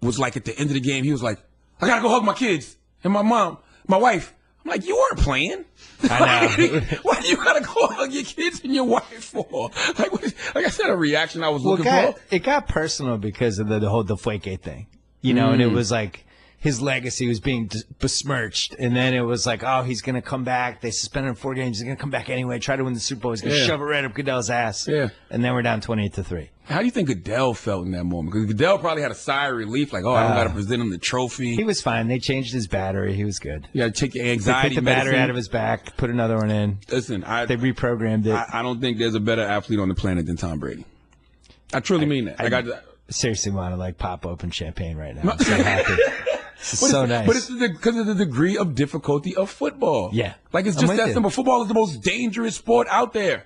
was like at the end of the game, he was like, "I gotta go hug my kids and my mom, my wife." I'm like, "You weren't playing. I know. What do you gotta go hug your kids and your wife for?" Like I said, a reaction I was looking for. It got personal because of the whole Deflategate thing, you know, and it was like his legacy was being besmirched, and then it was like, oh, he's going to come back. They suspended him 4 games. He's going to come back anyway, try to win the Super Bowl. He's going to shove it right up Goodell's ass. Yeah. And then we're down 28-3. How do you think Goodell felt in that moment? Because Goodell probably had a sigh of relief, like, oh, I don't got to present him the trophy. He was fine. They changed his battery. He was good. Yeah, take your anxiety They took the battery out of his back, put another one in. Listen, they reprogrammed it. I don't think there's a better athlete on the planet than Tom Brady. I truly mean that. I seriously want to like pop open champagne right now. I'm so happy. This is so nice. But it's because of the degree of difficulty of football. Yeah. Like it's just that simple. Football is the most dangerous sport out there.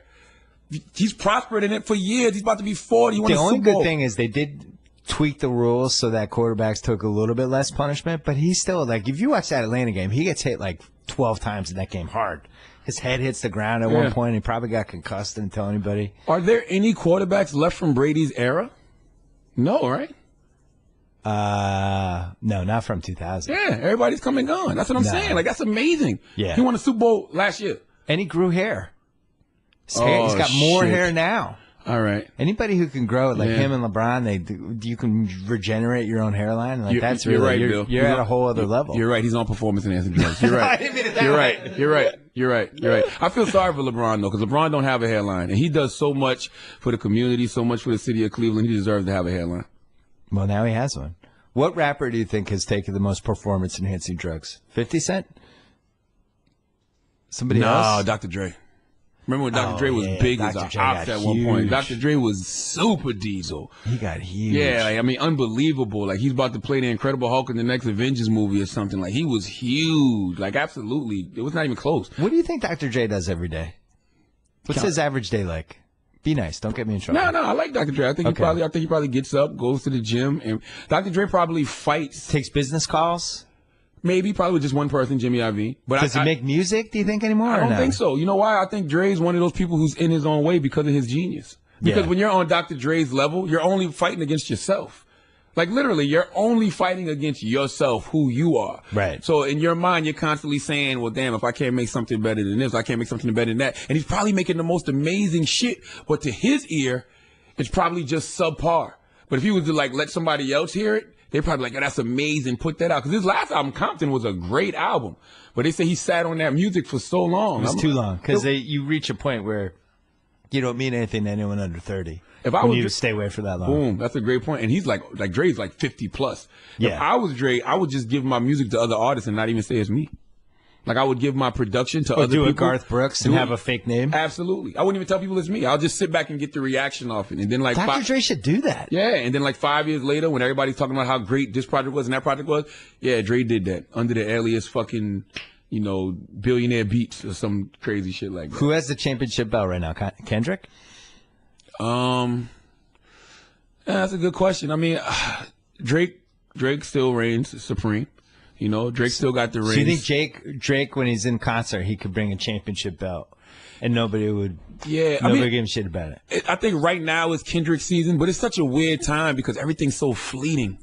He's prospered in it for years. He's about to be 40. The only good thing is they did tweak the rules so that quarterbacks took a little bit less punishment, but he's still like, if you watch that Atlanta game, he gets hit like 12 times in that game hard. His head hits the ground at one point. He probably got concussed, didn't tell anybody. Are there any quarterbacks left from Brady's era? No, right? No, not from 2000. Yeah, everybody's come and gone. That's what I'm saying. Like, that's amazing. Yeah. He won a Super Bowl last year. And he grew hair. He's got more hair now. All right. Anybody who can grow it, like him and LeBron, you can regenerate your own hairline. Like that's really, right, Bill. You're at a whole other level. You're right. He's on performance-enhancing drugs. You're right. I didn't mean it that way. You're right. I feel sorry for LeBron, though, because LeBron don't have a hairline. And he does so much for the community, so much for the city of Cleveland. He deserves to have a hairline. Well, now he has one. What rapper do you think has taken the most performance-enhancing drugs? 50 Cent? Somebody else? No, Dr. Dre. Remember when Dr. Dre was big as an ops at one point? Dr. Dre was super diesel. He got huge. Yeah, like, I mean, unbelievable. Like, he's about to play the Incredible Hulk in the next Avengers movie or something. Like, he was huge. Like, absolutely. It was not even close. What do you think Dr. Dre does every day? What's his average day like? Be nice. Don't get me in trouble. No, I like Dr. Dre. I think he probably gets up, goes to the gym, and Dr. Dre probably fights. Takes business calls? Maybe, probably just one person, Jimmy Iovine. But does he make music, do you think, anymore? I don't think so. You know why? I think Dre's one of those people who's in his own way because of his genius. Because when you're on Dr. Dre's level, you're only fighting against yourself. Like, literally, you're only fighting against yourself, who you are. Right. So in your mind, you're constantly saying, well, damn, if I can't make something better than this, I can't make something better than that. And he's probably making the most amazing shit. But to his ear, it's probably just subpar. But if he was to, like, let somebody else hear it, they're probably like, oh, that's amazing, put that out. Because his last album, Compton, was a great album. But they say he sat on that music for so long. It was too long. Because you reach a point where you don't mean anything to anyone under 30. If I was you stay away for that long. Boom, that's a great point. And he's like Dre's like 50 plus. Yeah. If I was Dre, I would just give my music to other artists and not even say it's me. Like, I would give my production to other people. Do a Garth Brooks and have a fake name? Absolutely. I wouldn't even tell people it's me. I'll just sit back and get the reaction off it. And then, like, Dr. Dre should do that. Yeah, and then, like, 5 years later, when everybody's talking about how great this project was and that project was, yeah, Dre did that under the alias fucking, you know, Billionaire Beats or some crazy shit like that. Who has the championship belt right now? Kendrick? Yeah, that's a good question. I mean, Drake still reigns supreme. You know, Drake still got the reins. So you think Drake, when he's in concert, he could bring a championship belt and nobody would give him shit about it? I think right now is Kendrick's season, but it's such a weird time because everything's so fleeting.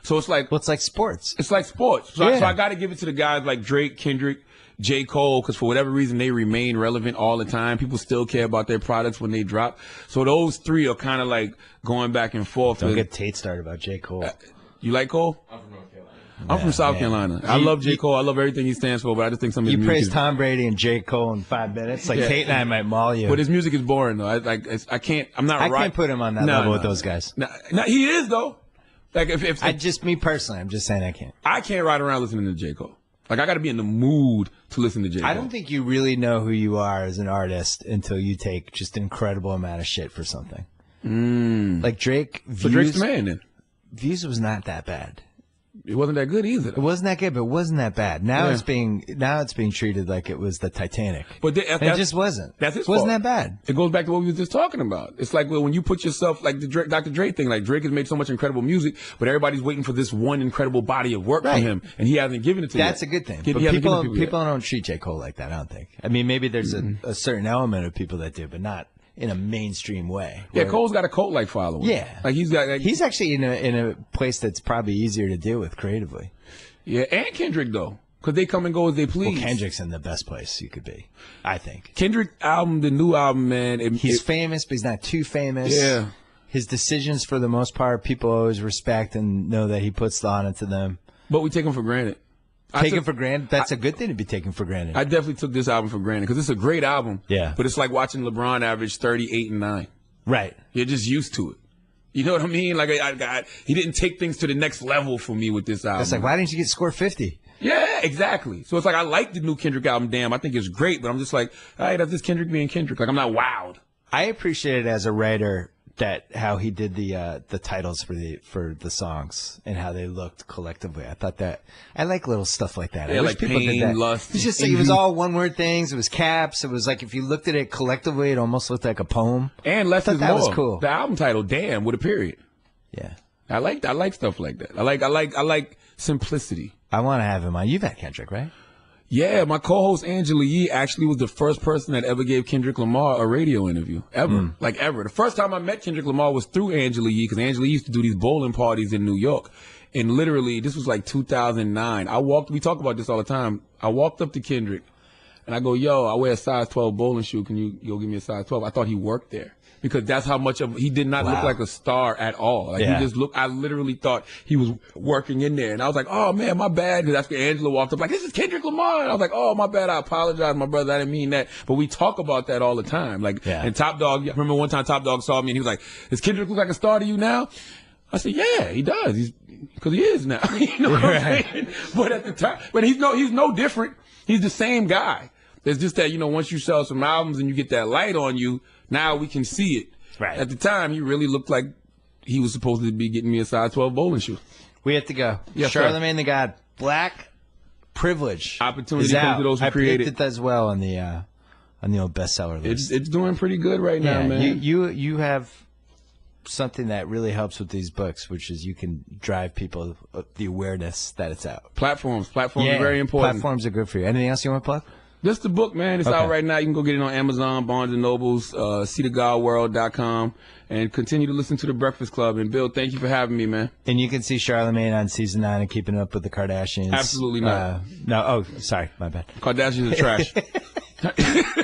So it's like... Well, it's like sports. It's like sports. So I got to give it to the guys like Drake, Kendrick, J. Cole, because for whatever reason, they remain relevant all the time. People still care about their products when they drop. So those three are kind of like going back and forth. Don't get Tate started about J. Cole. You like Cole? I'm from North Carolina. I'm from South Carolina. I love J. Cole. I love everything he stands for, but I just think some of his music... You praise Tom Brady and J. Cole in 5 minutes. Like, Tate and I might maul you. But his music is boring, though. I can't... I'm not right. I can't put him on that level with those guys. No, he is, though. Like, if me personally, I'm just saying I can't. I can't ride around listening to J. Cole. Like, I got to be in the mood to listen to J. Cole. I don't think you really know who you are as an artist until you take just an incredible amount of shit for something. Like Drake... So Drake's the man, then. Views was not that bad. It wasn't that good either. It wasn't that good, but it wasn't that bad. Now it's being treated like it was the Titanic. But it just wasn't. That's his fault. It wasn't that bad. It goes back to what we were just talking about. It's like when you put yourself like the Dr. Dre thing. Like Drake has made so much incredible music, but everybody's waiting for this one incredible body of work from him, and he hasn't given it to. That's a good thing. But people don't treat J. Cole like that. I don't think. I mean, maybe there's a certain element of people that do, but not in a mainstream way. Yeah, Cole's got a cult-like following. Yeah, like he's actually in a place that's probably easier to deal with creatively. Yeah, and Kendrick though, because they come and go as they please. Well, Kendrick's in the best place you could be, I think. Kendrick album, the new album, man. He's famous, but he's not too famous. Yeah. His decisions, for the most part, people always respect and know that he puts thought into them. But we take him for granted. Taken for granted? That's a good thing to be taken for granted. I definitely took this album for granted because it's a great album. Yeah. But it's like watching LeBron average 38 and 9. Right. You're just used to it. You know what I mean? Like, he didn't take things to the next level for me with this album. It's like, why didn't you score 50? Yeah, exactly. So it's like, I like the new Kendrick album, damn. I think it's great, but I'm just like, all right, that's just Kendrick being Kendrick. Like, I'm not wowed. I appreciate it as a writer how he did the titles for the songs and how they looked collectively. I thought that I like little stuff like that. Yeah, like people did that. Lust. It's just it was all one word things. It was caps. It was like if you looked at it collectively, it almost looked like a poem. And less is more. That was cool. The album title, damn, with a period. Yeah, I like stuff like that. I like simplicity. I want to have him on. You've had Kendrick, right? Yeah, my co-host Angela Yee actually was the first person that ever gave Kendrick Lamar a radio interview, ever. Like, ever. The first time I met Kendrick Lamar was through Angela Yee, because Angela Yee used to do these bowling parties in New York. And literally, this was like 2009. We talk about this all the time. I walked up to Kendrick, and I go, yo, I wear a size 12 bowling shoe. Can you go give me a size 12? I thought he worked there. Because that's how much he did not look like a star at all. Like, he just I literally thought he was working in there. And I was like, oh man, my bad. Because that's where Angela walked up like, this is Kendrick Lamar. And I was like, oh, my bad. I apologize, my brother. I didn't mean that. But we talk about that all the time. Like, and Top Dog, I remember one time Top Dog saw me and he was like, does Kendrick look like a star to you now? I said, yeah, he does. Because he is now. You know what I'm saying? But at the time, but he's no different. He's the same guy. It's just that, once you sell some albums and you get that light on you, now we can see it. Right. At the time, he really looked like he was supposed to be getting me a size 12 bowling shoe. We have to go. Yes, Charlamagne the God. Black Privilege. Opportunity comes to those who create it. I predicted that as well on the old bestseller list. It's doing pretty good right now, man. You have something that really helps with these books, which is you can drive people the awareness that it's out. Platforms are very important. Platforms are good for you. Anything else you want to plug? Just the book, man. It's out right now. You can go get it on Amazon, Barnes & Nobles, seatofgodworld.com, and continue to listen to The Breakfast Club. And, Bill, thank you for having me, man. And you can see Charlamagne on Season 9 and Keeping Up with the Kardashians. Absolutely not. No. Oh, sorry. My bad. Kardashians are trash.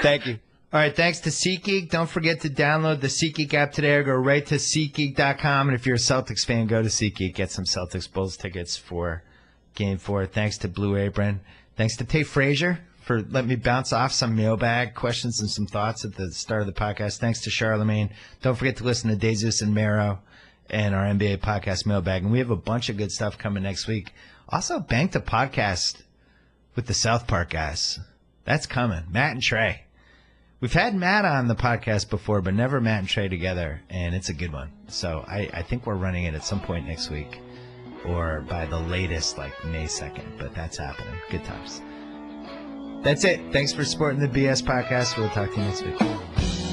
Thank you. All right, thanks to SeatGeek. Don't forget to download the SeatGeek app today or go right to SeatGeek.com. And if you're a Celtics fan, go to SeatGeek. Get some Celtics Bulls tickets for Game 4. Thanks to Blue Apron. Thanks to Tate Frazier for letting me bounce off some mailbag questions and some thoughts at the start of the podcast. Thanks to Charlamagne. Don't forget to listen to DeZeus and Mero and our NBA podcast Mailbag. And we have a bunch of good stuff coming next week. Also, bank the podcast with the South Park guys. That's coming. Matt and Trey. We've had Matt on the podcast before, but never Matt and Trey together, and it's a good one. So I think we're running it at some point next week or by the latest, like May 2nd, but that's happening. Good times. That's it. Thanks for supporting the BS podcast. We'll talk to you next week.